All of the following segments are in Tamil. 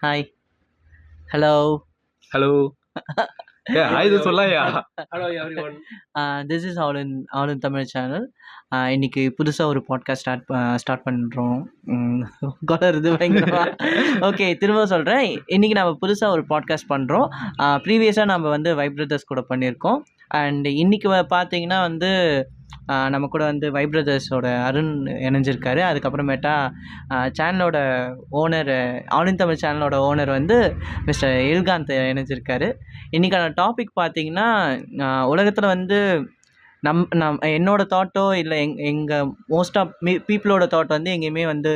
Hi. Hello. Hello. Yeah, hi, this is Solaya. Hello everyone. This is All in Tamil channel. இன்னைக்கு புதுசா ஒரு பாட்காஸ்ட் ஸ்டார்ட் பண்றோம். கொளறுது பயங்கரமா. ஓகே, திரும்ப சொல்றேன். இன்னைக்கு நம்ம புதுசா ஒரு பாட்காஸ்ட் பண்றோம். ப்ரீவியஸா நம்ம வந்து வைப் பிரதர்ஸ் கூட பண்ணியிருக்கோம். அண்ட் இன்னைக்கு பார்த்தீங்கன்னா வந்து நம்ம கூட வந்து வைப் பிரதர்ஸோட அருண் இணைஞ்சிருக்காரு. அதுக்கப்புறமேட்டா சேனலோட ஓனர், ஆல் இன் தமிழ் சேனலோட ஓனர் வந்து மிஸ்டர் எல்காந்த் இணைஞ்சிருக்காரு. இன்றைக்கான டாபிக் பார்த்தீங்கன்னா, உலகத்தில் வந்து என்னோட தாட்டோ இல்லை எங்கள் மோஸ்ட் ஆஃப் பீப்புளோட தாட் வந்து எங்கேயுமே வந்து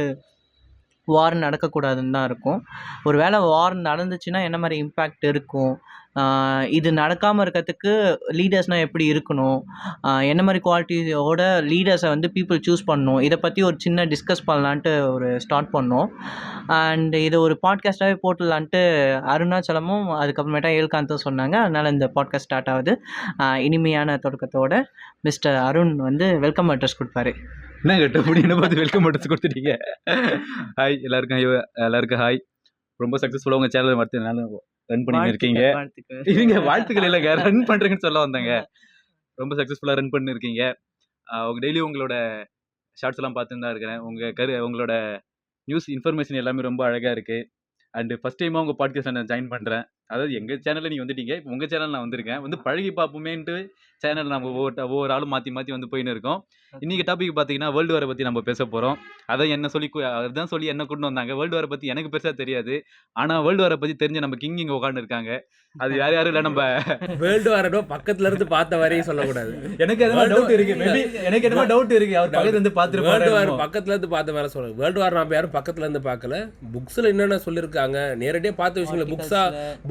வார் நடக்கக்கூடாதுன்னு தான் இருக்கும். ஒரு வேளை வார் நடந்துச்சுன்னா என்ன மாதிரி இம்பேக்ட் இருக்கும், இது நடக்காமல் இருக்கிறதுக்கு லீடர்ஸ்னால் எப்படி இருக்கணும், என்ன மாதிரி குவாலிட்டியோட லீடர்ஸை வந்து பீப்புள் சூஸ் பண்ணணும், இதை பற்றி ஒரு சின்ன டிஸ்கஸ் பண்ணலான்ட்டு ஒரு ஸ்டார்ட் பண்ணோம். அண்ட் இதை ஒரு பாட்காஸ்ட்டாகவே போட்டுடலான்ட்டு அருணாச்சலமும் அதுக்கப்புறமேட்டா ஏல்காந்தும் சொன்னாங்க. அதனால் இந்த பாட்காஸ்ட் ஸ்டார்ட் ஆகுது. இனிமையான தொடக்கத்தோட மிஸ்டர் அருண் வந்து வெல்கம் அட்ரஸ் கொடுப்பாரு. என்ன கேட்ட என்ன பார்த்து வெல்கம் அட்ரஸ் கொடுத்துட்டீங்க. ஹாய் எல்லாருக்கும் ஹாய். ரொம்ப சக்ஸஸ்ஃபுல்லாக உங்கள் சேனல் மற்ற ரன் பண்ணிட்டு இருக்கீங்க. இவங்க வாழ்த்துக்கள் இல்லைங்க, ரன் பண்ணுறீங்கன்னு சொல்ல வந்தாங்க. ரொம்ப சக்ஸஸ்ஃபுல்லாக ரன் பண்ணியிருக்கீங்க. உங்கள் டெய்லி உங்களோட ஷார்ட்ஸ் எல்லாம் பார்த்துன்னு தான் இருக்கிறேன். உங்களோட நியூஸ் இன்ஃபர்மேஷன் எல்லாமே ரொம்ப அழகாக இருக்குது. அண்டு ஃபஸ்ட் டைமாக உங்கள் பாட்காஸ்ட் நான் ஜாயின் பண்ணுறேன். அதாவது எங்கள் சேனலில் நீங்கள் வந்துட்டீங்க, இப்போ உங்கள் சேனல் நான் வந்திருக்கேன். வந்து பழகி பார்ப்போமேன்ட்டு சேனல் நம்ம ஒவ்வொரு ஆளும் மாற்றி வந்து போயின்னு இருக்கோம். இன்றைக்கி டாபிக் பார்த்தீங்கன்னா வேர்ல்டு வாரை பற்றி நம்ம பேச போகிறோம். அதுதான் சொல்லி என்ன கொண்டு வந்தாங்க. வேர்ல்டு வாரை பற்றி எனக்கு பெருசாக தெரியாது, ஆனால் வேர்ல்டு வாரை பற்றி தெரிஞ்ச நம்ம கிங் இங்கே உட்காந்து இருக்காங்க. அது யாரும் இல்லை, நம்ம வேர்ல்டு வாரோ பக்கத்துல இருந்து பார்த்த வரையும் சொல்லக்கூடாது. எனக்கு எதனா டவுட் இருக்கு, எனக்கு என்னமா டவுட் இருக்கு, அவர் பக்கத்துல இருந்து பார்த்துட்டு வேர்ல்டு வார் பக்கத்துல இருந்து பார்த்த வேற சொல்லுங்க. வேர்ல்டு வார் நம்ம யாரும் பக்கத்துல இருந்து பார்க்கல. புக்ஸ்ல என்னென்ன சொல்லியிருக்காங்க, நேரடியாக பார்த்த விஷயங்கள்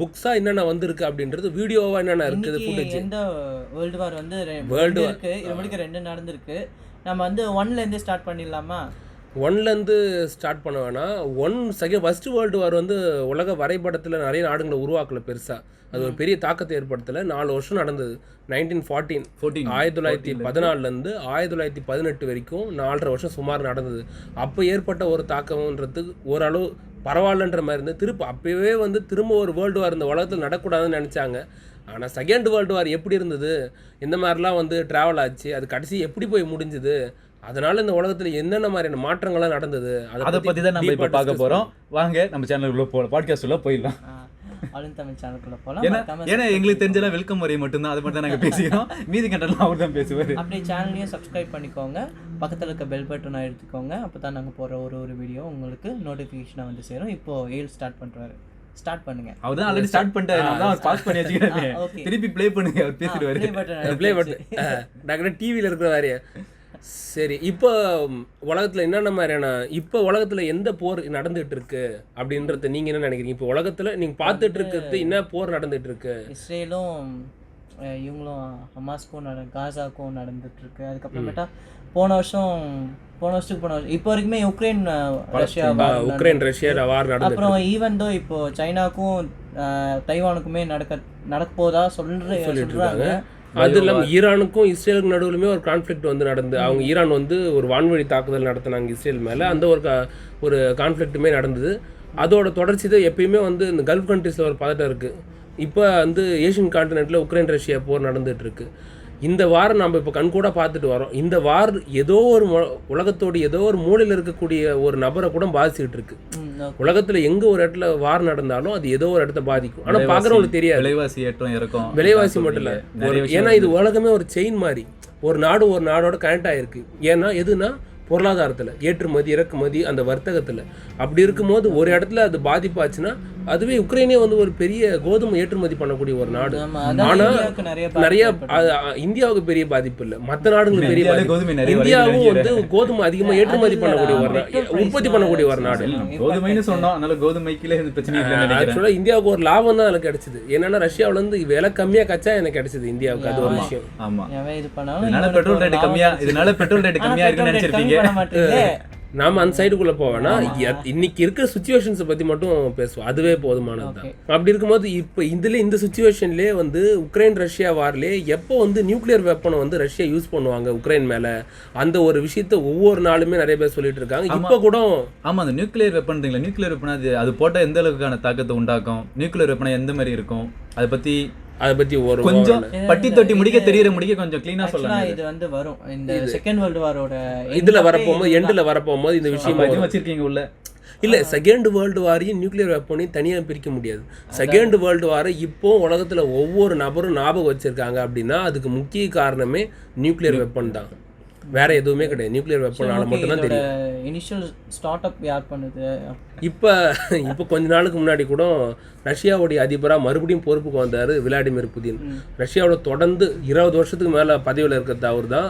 புக்ஸா என்னென்ன வந்திருக்கு அப்படின்றது, வீடியோவா என்னென்ன இருக்குது, ஃபுட்டேஜ். எந்த வேர்ல்டு வார் வந்து வேர்ல்டு இருக்கு, இது முடிக்க 2 நடந்திருக்கு. நம்ம வந்து 1லேருந்து ஸ்டார்ட் பண்ணிடலாமா? 1லேருந்து ஸ்டார்ட் பண்ண வேணாம். ஃபர்ஸ்ட் வேர்ல்டு வார் வந்து உலக வரைபடத்தில் நிறைய நாடுகளை உருவாக்கல பெருசாக. அது ஒரு பெரிய தாக்கத்தை ஏற்படுத்தலை. 4 வருஷம் நடந்தது. 1914 1914 வரைக்கும் 4.5 வருஷம் சுமார் நடந்தது. அப்போ ஏற்பட்ட ஒரு தாக்கம்ன்றது ஓரளவு பரவாயில்லன்ற மாதிரி இருந்து அப்போவே வந்து திரும்ப ஒரு வேர்ல்டு வார் இந்த உலகத்தில் நடக்கூடாதுன்னு நினச்சாங்க. ஆனால் செகண்ட் வேர்ல்டு வார் எப்படி இருந்தது, இந்த மாதிரிலாம் வந்து ட்ராவல் ஆச்சு, அது கடைசி எப்படி போய் முடிஞ்சுது, அதனால இந்த உலகத்தில் என்னென்ன மாதிரியான மாற்றங்கள்லாம் நடந்தது, அதை பற்றி தான் நம்ம இப்போ பார்க்க போகிறோம். வாங்க நம்ம சேனலுக்குள்ளே பாட்காஸ்ட் உள்ள போயிடலாம். ஆல் இன் தமிழ் சேனலுக்குள்ள போகலாம். ஏன்னா எங்களுக்கு தெரிஞ்சலாம் வெல்கம் வரையும் மட்டும்தான், அதை மட்டும் தான் நாங்கள் பேசிக்கிறோம். மீதி கண்டெல்லாம் அவர் தான் பேசுவார். அப்படியே சேனலையும் சப்ஸ்கிரைப் பண்ணிக்கோங்க, பக்கத்தில் இருக்க பெல் பட்டனை எடுத்துக்கோங்க. அப்போ தான் நாங்கள் போகிற ஒரு வீடியோ உங்களுக்கு நோட்டிஃபிகேஷனாக வந்து சேரும். இப்போது ஸ்டார்ட் பண்ணுறாரு. ஸ்டார்ட் பண்ணுங்க. அவர் தான் ஆல்ரெடி ஸ்டார்ட் பண்ணிட்டாரு, நான் தான் அவர் பாஸ் பண்ணி வச்சுக்கிறேன். திருப்பி ப்ளே பண்ணுங்க, அவர் பேசிடுவாரு. ப்ளே பட்டன் டிவியில் இருக்கிற மாதிரியே. சரி, இப்போ உலகத்தில் என்னென்ன மாதிரியான, இப்போ உலகத்தில் எந்த போர் நடந்துகிட்டு இருக்கு அப்படின்றத நீங்கள் என்ன நினைக்கிறீங்க? இப்போ உலகத்தில் நீங்கள் பார்த்துட்டு இருக்கிறது என்ன போர் நடந்துகிட்டு இருக்கு? இஸ்ரேலும் இவங்களும் ஹமாஸ்க்கும் காசாக்கும் நடந்துட்டு இருக்கு. அதுக்கப்புறமேட்டா போன வருஷத்துக்கு இப்போ வரைக்குமே உக்ரைன் ரஷ்யா வார் நடந்து, அப்புறம் ஈவன் தோ இப்போ சைனாக்கும் தைவானுக்குமே நடக்க போதா சொல்றாங்க. அது இல்லாமல் ஈரானுக்கும் இஸ்ரேலுக்கும் நடுவுலுமே ஒரு கான்ஃப்ளிக்ட் வந்து நடந்து, அவங்க ஈரான் வந்து ஒரு வான்வழி தாக்குதல் நடத்தினாங்க இஸ்ரேல் மேலே. அந்த ஒரு கான்ஃப்ளிக்ட்டுமே நடந்தது. அதோட தொடர்ச்சி தான் எப்பயுமே வந்து இந்த கல்ஃப் கண்ட்ரீஸில் ஒரு பதட்டம் இருக்குது. இப்போ வந்து ஏஷியன் கான்டினென்ட்டில் உக்ரைன் ரஷ்யா போர் நடந்துகிட்டு இருக்கு. இந்த வாரம் நம்ம இப்போ கண்கூட பார்த்துட்டு வரோம். இந்த வார் ஏதோ ஒரு உலகத்தோடு ஏதோ ஒரு மூலையில் இருக்கக்கூடிய ஒரு நபரை கூட பாதிச்சுக்கிட்டு இருக்கு. உலகத்துல எங்க ஒரு இடத்துல வார் நடந்தாலும் அது ஏதோ ஒரு இடத்த பாதிக்கும். ஆனா பாக்குறவங்களுக்கு தெரியாது. விலைவாசி மட்டும் இல்ல, ஏன்னா இது உலகமே ஒரு செயின் மாதிரி. ஒரு நாடோட கனெக்ட் ஆயிருக்கு. ஏன்னா எதுனா பொருளாதாரத்தில் ஏற்றுமதி இறக்குமதி, அந்த வர்த்தகத்தில். அப்படி இருக்கும்போது ஒரு இடத்துல அது பாதிப்பாச்சுன்னா அதுவே உக்ரைனே வந்து ஒரு பெரிய கோதுமை ஏற்றுமதி பண்ணக்கூடிய ஒரு நாடு. ஆனால் நிறைய இந்தியாவுக்கு பெரிய பாதிப்பு இல்லை, மற்ற நாடுகளுக்கு பெரிய பாதிப்பு. இந்தியாவும் வந்து கோதுமை அதிகமாக ஏற்றுமதி பண்ணக்கூடிய ஒரு உற்பத்தி பண்ணக்கூடிய ஒரு நாடு. ஆக்சுவலாக இந்தியாவுக்கு ஒரு லாபம் தான் அதில் கிடைச்சிது. என்னன்னா ரஷ்யாவில் வந்து விலை கம்மியாக கச்சா எனக்கு கிடைச்சிது இந்தியாவுக்கு. அது ஒரு விஷயம். நாம அந்த சைடுக்குள்ள போவேன்னா இன்னைக்கு இருக்கிற சுச்சுவேஷன்ஸை பத்தி மட்டும் பேசுவோம், அதுவே போதுமானது தான். அப்படி இருக்கும்போது இப்போ இந்த சுச்சுவேஷன்லேயே வந்து உக்ரைன் ரஷ்யா வார்லேயே எப்போ வந்து நியூக்ளியர் வெப்பனை வந்து ரஷ்யா யூஸ் பண்ணுவாங்க உக்ரைன் மேல, அந்த ஒரு விஷயத்த ஒவ்வொரு நாளுமே நிறைய பேர் சொல்லிட்டு இருக்காங்க. இப்போ கூட ஆமா, அந்த நியூக்ளியர் வெப்பன் நியூக்ளியர் வெப்பன் அது போட்டால் எந்த அளவுக்கான தாக்கத்தை உண்டாக்கும், நியூக்ளியர் வெப்பனை எந்த மாதிரி இருக்கும், அதை பத்தி ஒரு கொஞ்சம் பட்டி தொட்டி முடிக்க கொஞ்சம் கிளீனா சொல்லலாம். இது வந்து வரும் இந்த செகண்ட் வேர்ல்டு வாரோட இதுல வரப்போகும்போது எண்ட்ல வரப்போகும்போது இந்த விஷயம் வச்சிருக்கீங்க உள்ள. இல்லை, செகண்ட் வேர்ல்டு வாரையும் நியூக்ளியர் வெப்பனையும் தனியாக பிரிக்க முடியாது. செகண்ட் வேர்ல்டு வாரை இப்போ உலகத்தில் ஒவ்வொரு நபரும் ஞாபகம் வச்சிருக்காங்க அப்படின்னா அதுக்கு முக்கிய காரணமே நியூக்ளியர் வெப்பன் தான், வேற எதுவுமே கிடையாது. நியூக்ளியர் வெப்பனால மட்டும்தான் தெரியும். இனிஷியல் ஸ்டார்ட் அப் யார் பண்ணுது? இப்போ கொஞ்ச நாளுக்கு முன்னாடி கூட ரஷ்யாவுடைய அதிபராக மறுபடியும் பொறுப்புக்கு வந்தார் விளாடிமிர் புதின். ரஷ்யாவோட தொடர்ந்து 20 வருஷத்துக்கு மேலே பதவியில் இருக்கிறது அவர் தான்.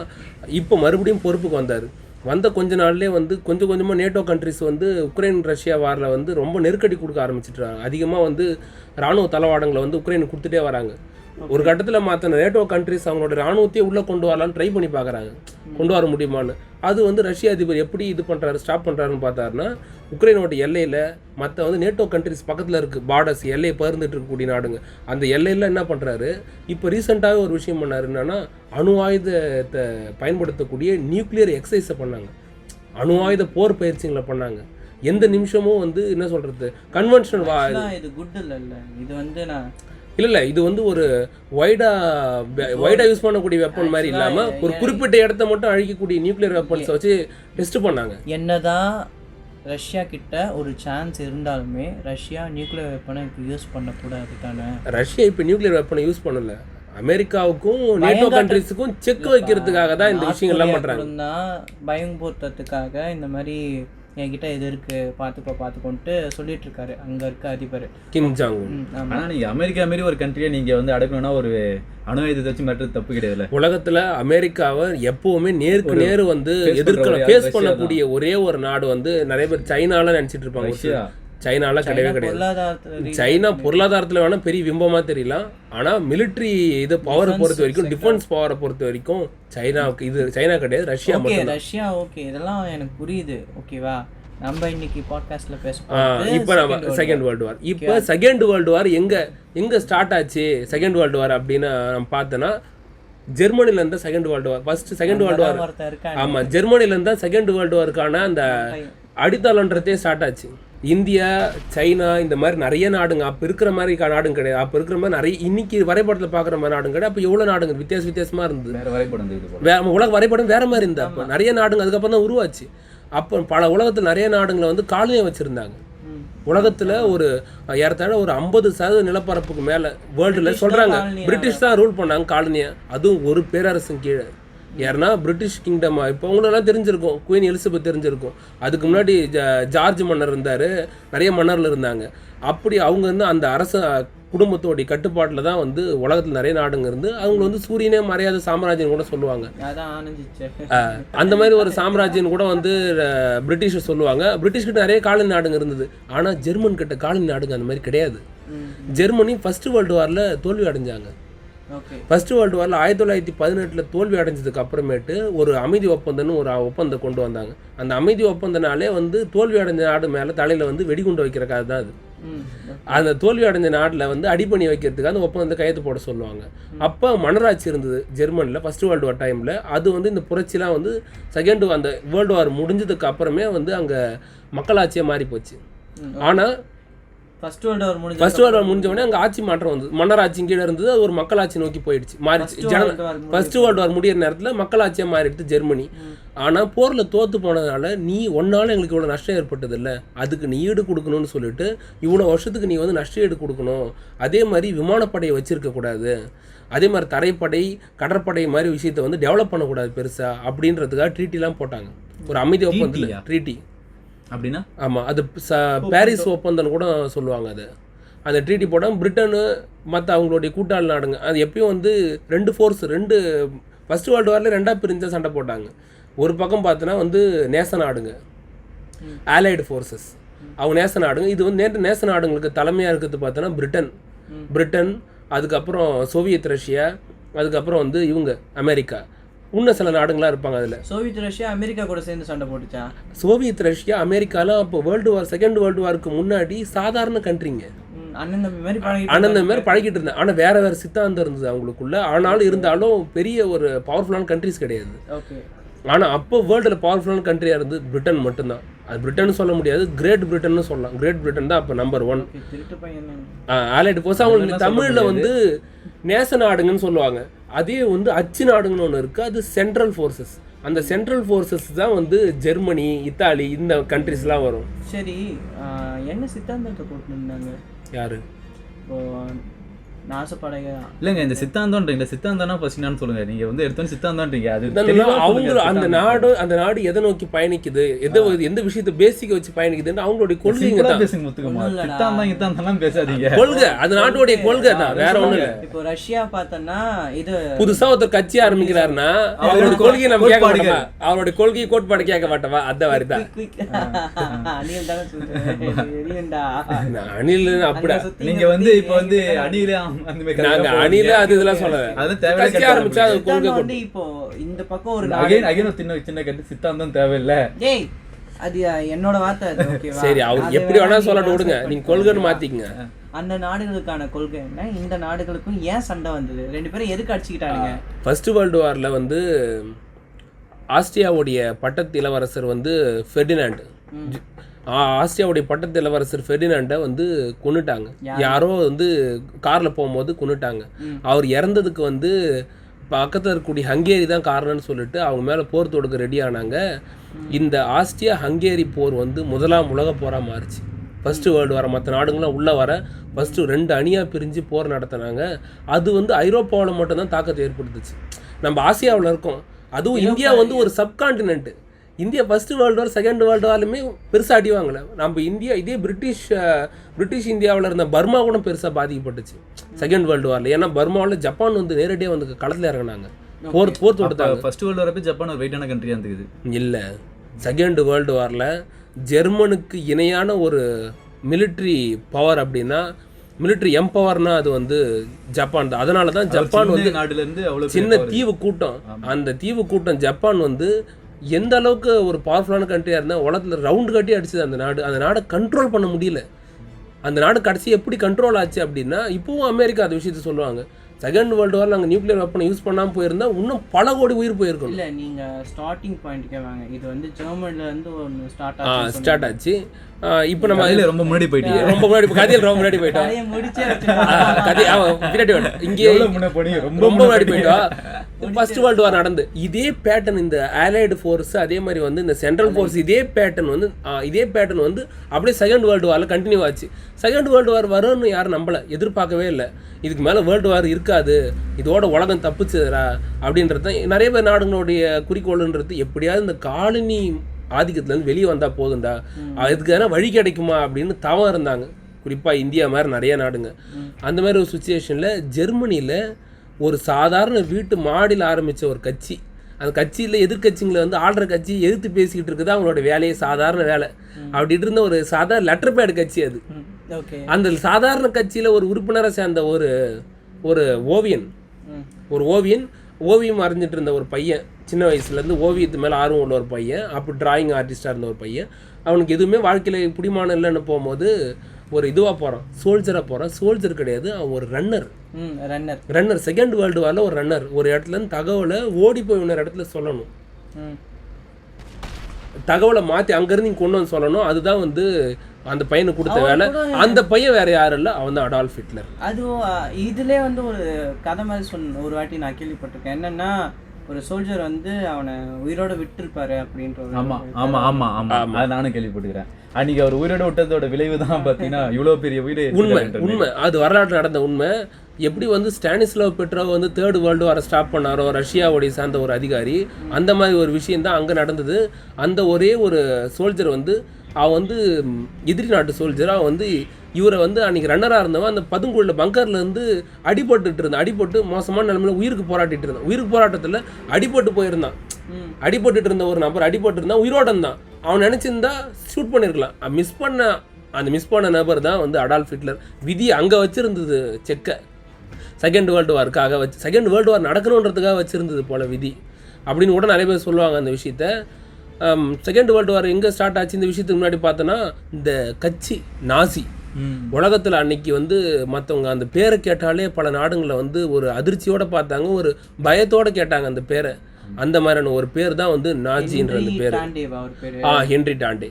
இப்போ மறுபடியும் பொறுப்புக்கு வந்தார். வந்த கொஞ்ச நாள்லேயே வந்து கொஞ்சம் கொஞ்சமாக நேட்டோ கண்ட்ரிஸ் வந்து உக்ரைன் ரஷ்யா வாரில் வந்து ரொம்ப நெருக்கடி கொடுக்க ஆரம்பிச்சிட்றாங்க. அதிகமாக வந்து இராணுவ தளவாடங்களை வந்து உக்ரைனுக்கு கொடுத்துட்டே வராங்க. ஒரு கட்டத்தில் மாற்றின நேட்டோ கண்ட்ரிஸ் அவங்களோட இராணுவத்தையே உள்ளே கொண்டு வரலான்னு ட்ரை பண்ணி பார்க்குறாங்க, கொண்டு வர முடியுமான்னு. அது வந்து ரஷ்ய அதிபர் எப்படி இது பண்ணுறாரு, ஸ்டாப் பண்ணுறாருன்னு பார்த்தாருன்னா, உக்ரைனோட எல்லையில் மற்ற வந்து நேட்டோ கண்ட்ரிஸ் பக்கத்தில் இருக்குது பார்டர்ஸ், எல்லையை பகிர்ந்துட்டு இருக்கக்கூடிய நாடுங்க, அந்த எல்லையில் என்ன பண்ணுறாரு, இப்போ ரீசெண்டாகவே ஒரு விஷயம் பண்ணார். என்னன்னா, அணு ஆயுதத்தை பயன்படுத்தக்கூடிய நியூக்ளியர் எக்ஸசைஸை பண்ணாங்க, அணு ஆயுத போர் பயிற்சிகளை பண்ணாங்க. எந்த நிமிஷமும் வந்து என்ன சொல்கிறது, கன்வென்ஷனல் இது குட் இல்லை, இது வந்து நான் இல்லை இது வந்து ஒரு வைடா யூஸ் பண்ணக்கூடிய வெப்பன் மாதிரி இல்லாமல் ஒரு குறிப்பிட்ட இடத்த மட்டும் அழிக்கக்கூடிய நியூக்ளியர் வெப்பன்ஸை வச்சு டெஸ்ட் பண்ணாங்க. என்னதான் ரஷ்யா கிட்ட ஒரு சான்ஸ் இருந்தாலுமே ரஷ்யா நியூக்ளியர் வெப்பனை இப்போ யூஸ் பண்ணக்கூடாது தானே. ரஷ்யா இப்போ நியூக்ளியர் வெப்பனை யூஸ் பண்ணல, அமெரிக்காவுக்கும் நேட்டோ கண்ட்ரிஸுக்கும் செக் வைக்கிறதுக்காக தான் இந்த விஷயங்கள்லாம் பண்ணுறாங்க. பயம்பூர்த்தத்துக்காக இந்த மாதிரி என்கிட்ட இது இருக்கு பார்த்துக்கோன்ட்டு சொல்லிட்டு இருக்காரு அங்க இருக்க அதிபர் கிம் ஜாங் உன். ஆனா நீங்க அமெரிக்கா மாதிரி ஒரு கண்ட்ரியை நீங்க வந்து அடக்கணும்னா ஒரு அணு ஆயுதத்தை வச்சு மட்டும் தப்பு கிடையாது. உலகத்துல அமெரிக்காவை எப்பவுமே நேருக்கு நேரு வந்து எதிர்க்கலாம் ஃபேஸ் பண்ணக்கூடிய ஒரே ஒரு நாடு வந்து நிறைய பேர் சைனால நினைச்சிட்டு இருப்பாங்க. சைனால கிடையவே கிடையாது. சைனா பொருளாதாரத்தில் வேணா பெரிய விம்பமா தெரியலாம், ஆனா மிலிட்ரி இது பவரை பொறுத்த வரைக்கும், டிஃபென்ஸ் பவரை பொறுத்த வரைக்கும் சைனாவுக்கு இது சைனா கிடையாது, ரஷ்யா மட்டும். ரஷ்யா ஓகே, இதெல்லாம் எனக்கு புரியுது, ஓகேவா. நம்ம இன்னைக்கு பாட்காஸ்ட்ல பேசுவோம். இப்போ நம்ம செகண்ட் வேர்ல்டு வார், இப்போ செகண்ட் வேர்ல்டு வார் எங்க ஸ்டார்ட் ஆச்சு செகண்ட் வேர்ல்டு வார் அப்படின்னு நம்ம பார்த்தோன்னா, ஜெர்மனில இருந்தா செகண்ட் வேர்ல்டு வார், ஃபர்ஸ்ட் செகண்ட் வேர்ல்டு வார். ஆமா, ஜெர்மனில இருந்தா செகண்ட் வேர்ல்டு வாருக்கான அந்த அடித்தளன்றதே ஸ்டார்ட் ஆச்சு. இந்தியா, சைனா, இந்த மாதிரி நிறைய நாடுங்க, அப்போ இருக்கிற மாதிரி நாடுங்க கிடையாது. அப்போ இருக்கிற மாதிரி நிறைய இன்னைக்கு வரைபடத்தில் பார்க்குற மாதிரி நாடுங்க கிடையாது. அப்போ எவ்வளோ நாடுங்க வித்தியாசமாக இருந்தது, உலக வரைபடம் வேற மாதிரி இருந்தா. அப்போ நிறைய நாடுங்க அதுக்கப்புறம் தான் உருவாச்சு. அப்போ பல உலகத்தில் நிறைய நாடுங்களை வந்து காலனியை வச்சுருந்தாங்க. உலகத்தில் ஒரு ஏறத்தாழ ஒரு 50% நிலப்பரப்புக்கு மேலே வேர்ல்டில் சொல்கிறாங்க பிரிட்டிஷ் தான் ரூல் பண்ணாங்க காலனியை, அதுவும் ஒரு பேரரசும் கீழே. யாருன்னா பிரிட்டிஷ் கிங்டம். இப்போ அவங்களெல்லாம் தெரிஞ்சிருக்கும், குயின் எலிசபெத் தெரிஞ்சிருக்கும். அதுக்கு முன்னாடி ஜார்ஜ் மன்னர் இருந்தார், நிறைய மன்னர்கள் இருந்தாங்க. அப்படி அவங்க வந்து அந்த அரச குடும்பத்தோடைய கட்டுப்பாட்டில் தான் வந்து உலகத்தில் நிறைய நாடுங்க இருந்து அவங்க வந்து சூரியனே மறையாத சாம்ராஜ்யம் கூட சொல்லுவாங்க. அந்த மாதிரி ஒரு சாம்ராஜ்யம் கூட வந்து பிரிட்டிஷ் சொல்லுவாங்க. பிரிட்டிஷ்கிட்ட நிறைய காலனி நாடுங்க இருந்தது, ஆனால் ஜெர்மன் கிட்ட காலனி நாடுங்க அந்த மாதிரி கிடையாது. ஜெர்மனி ஃபர்ஸ்ட் வேர்ல்டு வாரில் தோல்வி அடைஞ்சாங்க. ஃபர்ஸ்ட் வேர்ல்டு வாரில் 1918 தோல்வி அடைஞ்சதுக்கு அப்புறமேட்டு ஒரு அமைதி ஒப்பந்தம்னு ஒரு ஒப்பந்தம் கொண்டு வந்தாங்க. அந்த அமைதி ஒப்பந்தனாலே வந்து தோல்வி அடைஞ்ச நாடு மேலே தலையில் வந்து வெடிகுண்டு வைக்கிறக்காக தான் அது. அந்த தோல்வி அடைஞ்ச நாட்டில் வந்து அடிப்பணி வைக்கிறதுக்காக அந்த ஒப்பந்தத்தை கையெழுத்து போட சொல்லுவாங்க. அப்போ மன்னராட்சி இருந்தது ஜெர்மனியில் ஃபர்ஸ்ட் வேர்ல்டு வார் டைமில். அது வந்து இந்த புரட்சிலாம் வந்து அந்த வேர்ல்டு வார் முடிஞ்சதுக்கு அப்புறமே வந்து அங்கே மக்களாட்சியாக மாறி போச்சு. ஆனால் ஃபர்ஸ்ட் வேர்ல்டு வார் முடிஞ்ச உடனே அங்கே ஆட்சி மாற்றம் வந்தது. மன்னராட்சி கீழே இருந்தது, அது ஒரு மக்களாட்சி நோக்கி போயிடுச்சு, மாறிடுச்சு. ஃபர்ஸ்ட் வேர்ல்டு வார் முடியிற நேரத்தில் மக்களாட்சியாக மாறிடுது ஜெர்மனி. ஆனால் போரில் தோற்று போனதுனால நீ ஒன்னால எங்களுக்கு இவ்வளோ நஷ்டம் ஏற்பட்டது இல்லை, அதுக்கு நீ ஈடு கொடுக்கணும்னு சொல்லிட்டு இவ்வளோ வருஷத்துக்கு நீ வந்து நஷ்ட ஈடு கொடுக்கணும். அதே மாதிரி விமானப்படையை வச்சிருக்கக்கூடாது, அதே மாதிரி தரைப்படை கடற்படை மாதிரி விஷயத்தை வந்து டெவலப் பண்ணக்கூடாது பெருசாக அப்படின்றதுக்காக ட்ரீட்டிலாம் போட்டாங்க. ஒரு அமைதி ஒப்பந்தத்தில் ட்ரீட்டி அப்படின்னா, ஆமாம், அது பாரிஸ் ஒப்பந்தம் கூட சொல்லுவாங்க. அது அந்த ட்ரீட்டி போட்டால் பிரிட்டனு மற்ற அவங்களுடைய கூட்டாளி நாடுங்க அது எப்பயும் வந்து ரெண்டு ஃபர்ஸ்ட் வேர்ல்டு வாரில் ரெண்டாக பிரிஞ்ச சண்டை போட்டாங்க. ஒரு பக்கம் பார்த்தோன்னா வந்து நேச நாடுங்க, ஆலைடு ஃபோர்ஸஸ், அவங்க நேச நாடுங்க. இது வந்து நேச நாடுங்களுக்கு தலைமையாக இருக்கிறது பார்த்தோன்னா பிரிட்டன், அதுக்கப்புறம் சோவியத் ரஷ்யா, அதுக்கப்புறம் வந்து இவங்க அமெரிக்கா. இன்னும் சில நாடுங்களாம் இருப்பாங்க அதில். சோவியத் ரஷ்யா அமெரிக்கா கூட சேர்ந்து சண்டை போட்டுச்சா? சோவியத் ரஷ்யா அமெரிக்காலாம் அப்போ செகண்ட் வேர்ல்டு வாருக்கு முன்னாடி சாதாரண கண்ட்ரிங்க, அண்ணன் மாதிரி பழகிட்டு இருந்தேன். ஆனால் வேற வேற சித்தாந்தம் இருந்தது அவங்களுக்குள்ள. ஆனாலும் இருந்தாலும் பெரிய ஒரு பவர்ஃபுல்லான கண்ட்ரிஸ் கிடையாது. ஆனால் அப்போ வேர்ல்டில் பவர்ஃபுல்லான கண்ட்ரியாக இருந்தது பிரிட்டன் மட்டும்தான். அது பிரிட்டன் சொல்ல முடியாது, கிரேட் பிரிட்டன்னு சொல்லலாம். கிரேட் பிரிட்டன் தான் அப்போ நம்பர் 1 ஆலைடு போஸ். அவங்களுக்கு தமிழில் வந்து நேச நாடுங்கன்னு சொல்லுவாங்க. அதே வந்து அச்சு நாடுங்கன்னு ஒன்று இருக்குது, அது சென்ட்ரல் ஃபோர்ஸஸ். அந்த சென்ட்ரல் ஃபோர்ஸஸ் தான் வந்து ஜெர்மனி, இத்தாலி, இந்த கண்ட்ரிஸ்லாம் வரும். சரி, என்ன சித்தாந்தத்தை போட்டுருந்தாங்க யாரு? இல்லைங்க, இந்த சித்தாந்தம்ன்றீங்க, சித்தாந்தம்னா ஃபர்ஸ்ட் என்னன்னு சொல்லுங்க. நீங்க வந்து எடுத்தோன்னு சித்தாந்தம்ன்றீங்க, அது அவங்க அந்த நாடு எதை நோக்கி பயணிக்குது, எந்த விஷயத்தை பேசிக்க வச்சு பயணிக்குதுன்னு அவங்களுடைய கொள்கைங்க தான். சித்தாந்தம் பேசாதீங்க, கொள்கை. அது நாட்டுடைய கொள்கை தான், வேற ஒண்ணும் இல்ல. இப்போ ரஷ்யா பார்த்தோம்னா இது புதுசா ஒருத்தர் கட்சி ஆரம்பிக்கிறாருன்னா அவரோட கொள்கையை நம்ம கேட்க மாட்டோமா? அவருடைய கொள்கையை கோட்பாடு கேட்க மாட்டோமா? அந்த மாதிரி தான் அணில். அப்படி நீங்க வந்து இப்ப வந்து அணில நாங்க அணில அது இதெல்லாம் சொல்லல. அது தேவையில்லை ஆரம்பிச்சா அது கொள்கை கொண்டு இப்போ இந்த பக்கம் ஒரு சின்ன கட்டு சித்தாந்தம் தேவையில்லை. டேய் அது என்னோட வார்த்தை அது, ஓகேவா? சரி, அவர் எப்படி வேணா சொல்லட்டு விடுங்க, நீங்க கொள்கைன்னு மாத்திக்கங்க. அந்த நாடுகளுக்கான கொள்கை என்ன? இந்த நாடுகளுக்கும் ஏன் சண்டை வந்தது? ரெண்டு பேரும் எதுக்கு அடிச்சுக்கிட்டானுங்க? ஃபர்ஸ்ட் வேர்ல்டு வார்ல வந்து ஆஸ்திரியாவுடைய பட்டத்து இளவரசர் வந்து ஃபெர்டினாண்ட், ஆஸ்திரியாவுடைய பட்டத்து இளவரசர் ஃபெர்டினாண்டை வந்து கொன்னுட்டாங்க. யாரோ வந்து காரில் போகும்போது கொன்னுட்டாங்க. அவர் இறந்ததுக்கு வந்து பக்கத்தில் இருக்கக்கூடிய ஹங்கேரி தான் காரணம்னு சொல்லிட்டு அவங்க மேலே போர் தொடுக்க ரெடி ஆனாங்க. இந்த ஆஸ்திரியா ஹங்கேரி போர் வந்து முதலாம் உலக போராக மாறிச்சு. ஃபர்ஸ்ட் வேர்ல்டு வார் மற்ற நாடுங்களாம் உள்ளே வர ஃபஸ்ட்டு 2 அணியாக பிரிஞ்சு போர் நடத்தினாங்க. அது வந்து ஐரோப்பாவில் மட்டும்தான் தாக்கத்தை ஏற்படுத்துச்சு. நம்ம ஆசியாவில் இருக்கோம், அதுவும் இந்தியா வந்து ஒரு subcontinent. India first world war second world வார்லையுமே பெருசாக அடி வாங்கலை. நம்ம இந்தியா இதே பிரிட்டிஷ் இந்தியாவில் இருந்த பர்மா கூட பெருசாக பாதிக்கப்பட்டுச்சு செகண்ட் வேர்ல்டு வாரில். ஏன்னா பர்மாவில் ஜப்பான் வந்து நேரடியாக வந்து களத்தில் இறங்கினாங்க, போர் தொடுத்தாங்க. ஃபர்ஸ்ட் வேர்ல்டு வாரப்போ ஜப்பான் ஒரு வெயிட்டான கண்ட்ரியாக இருந்தது. இல்லை, செகண்ட் வேர்ல்டு வாரில் ஜெர்மனுக்கு இணையான ஒரு மிலிட்ரி பவர் அப்படின்னா, மிலிட்ரி எம்பவர்னா அது வந்து ஜப்பான் தான். அதனால தான் ஜப்பான் வந்து சின்ன தீவு கூட்டம், அந்த தீவு கூட்டம் ஜப்பான் வந்து எந்த அளவுக்கு ஒரு பவர்ஃபுல்லான கண்ட்ரியாக இருந்தால் உலகத்தில் ரவுண்டு கட்டி அடிச்சது அந்த நாடு. அந்த நாடை கண்ட்ரோல் பண்ண முடியல. அந்த நாடு கடைசி எப்படி கண்ட்ரோல் ஆச்சு அப்படின்னா, இப்போவும் அமெரிக்கா அந்த விஷயத்த சொல்லுவாங்க. செகண்ட் வேர்ல்டு வார் நாங்கள் நியூக்ளியர் வெப்பனை யூஸ் பண்ணாமல் போயிருந்தா இன்னும் பல கோடி உயிர் போயிருக்கணும். இல்லை, நீங்கள் ஸ்டார்டிங் பாயிண்ட்க்கே வாங்க. இது வந்து ஜெர்மனிலேருந்து ஒன்று ஸ்டார்ட் ஆச்சு. இப்போ நம்ம அதில் ரொம்ப முன்னாடி போயிட்டீங்க, ரொம்ப முன்னாடி கதையில் ரொம்ப முன்னாடி போயிட்டோம். இங்கே ரொம்ப முன்னாடி போயிட்டோம். ஃபர்ஸ்ட் வேர்ல்டு வார் நடந்து இதே பேட்டர்ன், இந்த ஆலைடு ஃபோர்ஸ் அதே மாதிரி வந்து இந்த சென்ட்ரல் ஃபோர்ஸ் இதே பேட்டர்ன் வந்து அப்படியே செகண்ட் வேர்ல்டு வாரில் கண்டினியூ ஆச்சு. செகண்ட் வேர்ல்டு வார் வரும்னு யாரும் நம்பலை, எதிர்பார்க்கவே இல்லை. இதுக்கு மேலே வேர்ல்டு வார் இருக்காது, இதோட உலகம் தப்பிச்சுதுரா அப்படின்றது நிறைய பேர் நாடுகளுடைய குறிக்கோளுன்றது. எப்படியாவது இந்த காலனி ஆதிக்கத்துலேருந்து வெளியே வந்தால் போதுண்டா, அதுக்கு எதனா வழி கிடைக்குமா அப்படின்னு தவம் இருந்தாங்க. குறிப்பாக இந்தியா மாதிரி நிறைய நாடுங்க. அந்த மாதிரி ஒரு சுச்சுவேஷனில் ஜெர்மனியில் ஒரு சாதாரண வீட்டு மாடியில் ஆரம்பித்த ஒரு கட்சி, அந்த கட்சியில் எதிர்கட்சிங்களை வந்து ஆள்ற கட்சி எதிர்த்து பேசிக்கிட்டு இருக்குது அவங்களோட வேலையே, சாதாரண வேலை. அப்படின்ட்டு இருந்த ஒரு சாதாரண லெட்டர் பேட் கட்சி அது. அந்த சாதாரண கட்சியில் ஒரு உறுப்பினரை சேர்ந்த ஒரு ஓவியம் வரைஞ்சிட்டு இருந்த ஒரு பையன், சின்ன வயசுலேருந்து ஓவியத்து மேலே ஆர்வம் உள்ள ஒரு பையன், அப்போ டிராயிங் ஆர்டிஸ்டாக இருந்த ஒரு பையன். அவனுக்கு எதுவுமே வாழ்க்கையில் பிடிமானம் இல்லைன்னு போகும்போது ஒரு இதுவாக போகிறான், சோல்ஜராக போகிறான். சோல்ஜர் கிடையாது, அவன் ஒரு ரன்னர். செகண்ட் வேர்ல்டு வாரில் ஒரு ரன்னர். ஒரு இடத்துலேருந்து தகவலை ஓடி போய் இன்னொரு இடத்துல சொல்லணும், தகவலை மாற்றி அங்கேருந்து இங்கே கொண்டு வந்து சொல்லணும். அதுதான் வந்து அந்த பையனுக்கு கொடுத்த வேலை. அந்த பையன் வேற யாரும் இல்லை, அவன் தான் அடால்ஃப் ஹிட்லர். அதுவும் இதுலேயே வந்து ஒரு கதை மாதிரி ஒரு வாட்டி நான் கேள்விப்பட்டிருக்கேன். என்னன்னா, ஒரு சோல்ஜர் வந்து அவனை உயிரோட விட்டுருப்பாரு அப்படின்ற. அது நானும் கேள்விப்பட்டுக்கிறேன். அன்னைக்கு அவர் உயிரோட விட்டதோட விளைவு தான் பார்த்தீங்கன்னா இவ்வளோ பெரிய உயிரை. உண்மை, அது வரலாற்று நடந்த உண்மை. எப்படி வந்து ஸ்டானிஸ்லாவ் பெட்ரோவ் வந்து தேர்ட் வேர்ல்டு வாரை ஸ்டாப் பண்ணாரோ, ரஷ்யாவுடைய சார்ந்த ஒரு அதிகாரி, அந்த மாதிரி ஒரு விஷயம் தான் அங்கே நடந்தது. அந்த ஒரே ஒரு சோல்ஜர் வந்து அவன் வந்து எதிரி நாட்டு சோல்ஜர். அவன் வந்து இவரை வந்து அன்றைக்கி ரன்னராக இருந்தவன் அந்த பதுங்குள்ள பங்கர்லேருந்து அடிபட்டு மோசமான நிலைமையில் உயிருக்கு போராட்டிட்டு இருந்தான். உயிருக்கு போராட்டத்தில் அடிபட்டு போயிருந்தான். அடிபட்டு இருந்த ஒரு நபர் அடிபட்டு இருந்தான், உயிரோட இருந்தான். அவன் நினச்சிருந்தா ஷூட் பண்ணியிருக்கலாம். மிஸ் பண்ண நபர் தான் வந்து அடால்ஃப் ஹிட்லர். விதி அங்கே வச்சுருந்தது செக்கை, செகண்ட் வேர்ல்டு வாருக்காக செகண்ட் வேர்ல்டு வார் நடக்கணுன்றதுக்காக வச்சுருந்தது போல் விதி. அப்படின்னு கூட நிறைய பேர் சொல்லுவாங்க அந்த விஷயத்த. செகண்ட் வேர்ல்டு வார் எங்கே ஸ்டார்ட் ஆச்சு இந்த விஷயத்துக்கு முன்னாடி பார்த்தோன்னா, இந்த கட்சி நாசி உலகத்தில் அன்னைக்கு வந்து மற்றவங்க அந்த பேரை கேட்டாலே பல நாடுகளில் வந்து ஒரு அதிர்ச்சியோடு பார்த்தாங்க, ஒரு பயத்தோடு கேட்டாங்க அந்த பேரை. அந்த மாதிரியான ஒரு பேர் தான் வந்து நாஜின்ற அந்த பேர். ஹென்றி டாண்டே.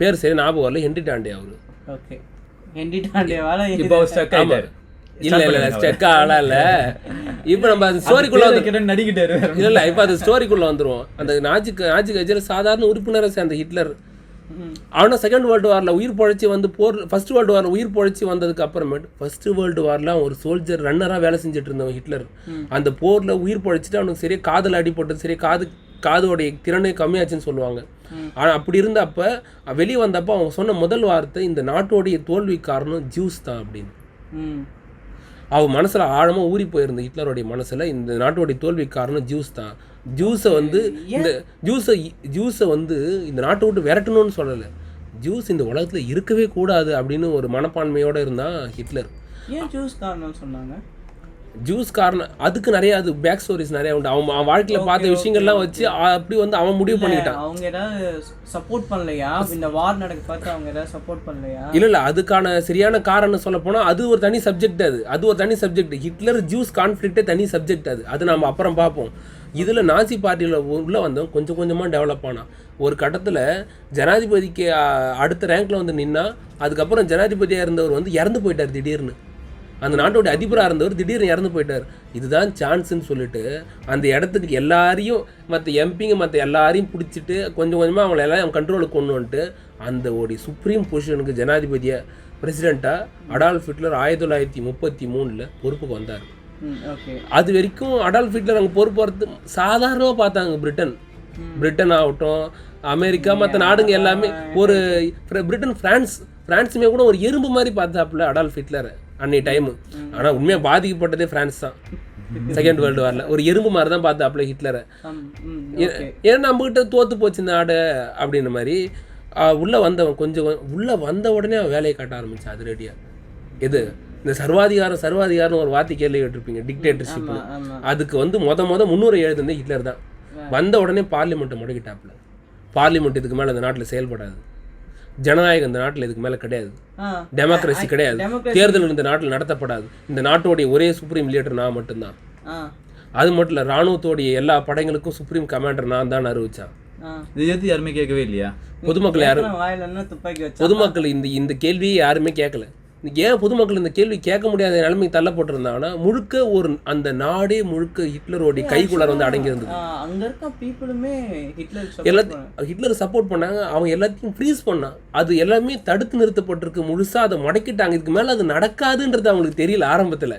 பேர் சரி ஞாபகம் வரல, ஹென்றி டாண்டே அவரு. இல்ல ஸ்டெக் ஆளா இல்ல. இப்போ நம்ம அந்த ஸ்டோரிக்குள்ள நடிக்கிட்டாரு இல்ல, இப்போ அந்த ஸ்டோரிக்குள்ள வந்துருவோம். அந்த நாஜி கட்சியில சாதாரண உறுப்பினரை சேர்ந்த ஹிட்லர் அவனா செகண்ட் வேர்ல்டு வாரில் உயிர் பொழைச்சி வந்து ஃபர்ஸ்ட் வேர்ல்டு வாரில் உயிர் பொழைச்சி வந்ததுக்கு அப்புறமேட்டு ஃபர்ஸ்ட் வேர்ல்டு வாரில் ஒரு சோல்ஜர் ரன்னராக வேலை செஞ்சுட்டு இருந்தவன் ஹிட்லர். அந்த போரில் உயிர் பொழைச்சிட்டு அவனுக்கு சரியாக காதில் அடிபட்டது, சரியாக காதோடைய திறனே கம்மியாச்சுன்னு சொல்லுவாங்க. ஆனால் அப்படி இருந்தப்போ வெளியே வந்தப்போ அவங்க சொன்ன முதல் வார்த்தை, இந்த நாட்டோடைய தோல்வி காரணம் ஜூஸ் தான் அப்படின்னு. அவன் மனசில் ஆழமாக ஊறி போயிருந்த ஹிட்லருடைய மனசில் இந்த நாட்டோடைய தோல்வி காரணம் ஜூஸ் தான். ஜூஸை வந்து ஜூஸை வந்து இந்த நாட்டை விட்டு விரட்டணும்னு சொல்லலை, ஜூஸ் இந்த உலகத்தில் இருக்கவே கூடாது அப்படின்னு ஒரு மனப்பான்மையோடு இருந்தான் ஹிட்லர். ஏன் ஜூஸ் காரணம் சொன்னாங்க? ஜூஸ் காரணம் அதுக்கு நிறைய அது பேக் ஸ்டோரிஸ் நிறைய உண்டு. அவன் வாழ்க்கையில் பார்த்த விஷயங்கள்லாம் வச்சு அப்படி வந்து அவன் முடிவு பண்ணிக்கிட்டான். அவங்க ஏதாவது சப்போர்ட் பண்ணலையா இந்த வார் நடக்க பார்த்து? அவங்க ஏதாவது சப்போர்ட் பண்ணலையா? இல்லை, அதுக்கான சரியான காரணம் சொல்ல போனால் அது ஒரு தனி சப்ஜெக்ட். அது ஒரு தனி சப்ஜெக்ட். ஹிட்லர் ஜூஸ் கான்ஃப்ளிக்டே தனி சப்ஜெக்ட். அது நம்ம அப்புறம் பார்ப்போம். இதில் நாசி பார்ட்டியில் உள்ளே வந்தவன் கொஞ்சம் கொஞ்சமாக டெவலப் ஆனான். ஒரு கட்டத்தில் ஜனாதிபதிக்கு அடுத்த ரேங்க்கில் வந்து நின்னா, அதுக்கப்புறம் ஜனாதிபதியாக இருந்தவர் வந்து இறந்து போயிட்டார் திடீர்னு. அந்த நாட்டோடைய அதிபராக இருந்தவர் திடீர்னு இறந்து போயிட்டார். இதுதான் சான்ஸுன்னு சொல்லிட்டு அந்த இடத்துக்கு எல்லாரையும் மற்ற எம்பிங்க மற்ற எல்லாரையும் பிடிச்சிட்டு கொஞ்சம் கொஞ்சமாக அவங்கள எல்லாம் கண்ட்ரோலுக்கு கொண்டு வந்துட்டு அந்த ஒரு சுப்ரீம் பொசிஷனுக்கு ஜனாதிபதியாக பிரசிடெண்ட்டாக அடால்ஃப் ஹிட்லர் 1933 பொறுப்புக்கு வந்தார். அது வரைக்கும் அடால்ஃப் ஹிட்லர் அங்கே பொறுப்பு வரது சாதாரணமாக பார்த்தாங்க. பிரிட்டன் ஆகட்டும், அமெரிக்கா, மற்ற நாடுங்க எல்லாமே ஒரு பிரிட்டன் ஃப்ரான்ஸுமே கூட ஒரு எறும்பு மாதிரி பார்த்தாப்புல அடால்ஃப் ஹிட்லரை அன்னைய டைமு. ஆனால் உண்மையாக பாதிக்கப்பட்டதே ஃப்ரான்ஸ் தான். செகண்ட் வேர்ல்டு வாரில் ஒரு எறும்பு மாதிரி தான் பார்த்தாப்புல ஹிட்லரை. ஏன்னா நம்மகிட்ட தோற்று போச்சு இந்த நாடு அப்படின்ற மாதிரி உள்ளே வந்தவன் கொஞ்சம் உள்ளே வந்த உடனே அவன் வேலையை காட்ட ஆரம்பித்தான். அது ரெடியாக எது இந்த சர்வாதிகாரம் ஒரு வார்த்தை கேள்வி கேட்டிருப்பீங்க, டிக்டேட்டர்ஷிப். அதுக்கு வந்து முன்னுரை எழுதுனதே ஹிட்லர் தான். வந்த உடனே பார்லிமெண்ட்டை முடக்கிட்டாப்புல. பார்லிமெண்ட் இதுக்கு மேலே இந்த நாட்டில் செயல்படாது, ஜனநாயகம் இந்த நாட்டில் இதுக்கு மேலே கிடையாது, டெமோக்ரஸி கிடையாது, தேர்தல் இந்த நாட்டில் நடத்தப்படாது, இந்த நாட்டோடைய ஒரே சுப்ரீம் லீடர் நான் மட்டும்தான். அது மட்டும் இல்லை, இராணுவத்தோடைய எல்லா படைகளுக்கும் சுப்ரீம் கமாண்டர் நான் தான் அறிவிச்சான். யாருமே கேட்கவே இல்லையா? பொதுமக்கள் இந்த கேள்வியை யாருமே கேட்கல. ஏன் பொதுமக்கள் இந்த கேள்வி கேட்க முடியாத நிலைமைக்கு தள்ளப்பட்டிருந்தாங்கன்னா, முழுக்க ஒரு அந்த நாடே முழுக்க ஹிட்லரோடைய கைக்குள்ளார வந்து அடங்கியிருந்தது. ஹிட்லர் சப்போர்ட் பண்ணாங்க, அவங்க எல்லாத்தையும் ஃப்ரீஸ் பண்ணான். அது எல்லாமே தடுத்து நிறுத்தப்பட்டிருக்கு, முழுசாக அதை முடக்கிட்டாங்க. இதுக்கு மேலே அது நடக்காதுன்றது அவங்களுக்கு தெரியல ஆரம்பத்தில்.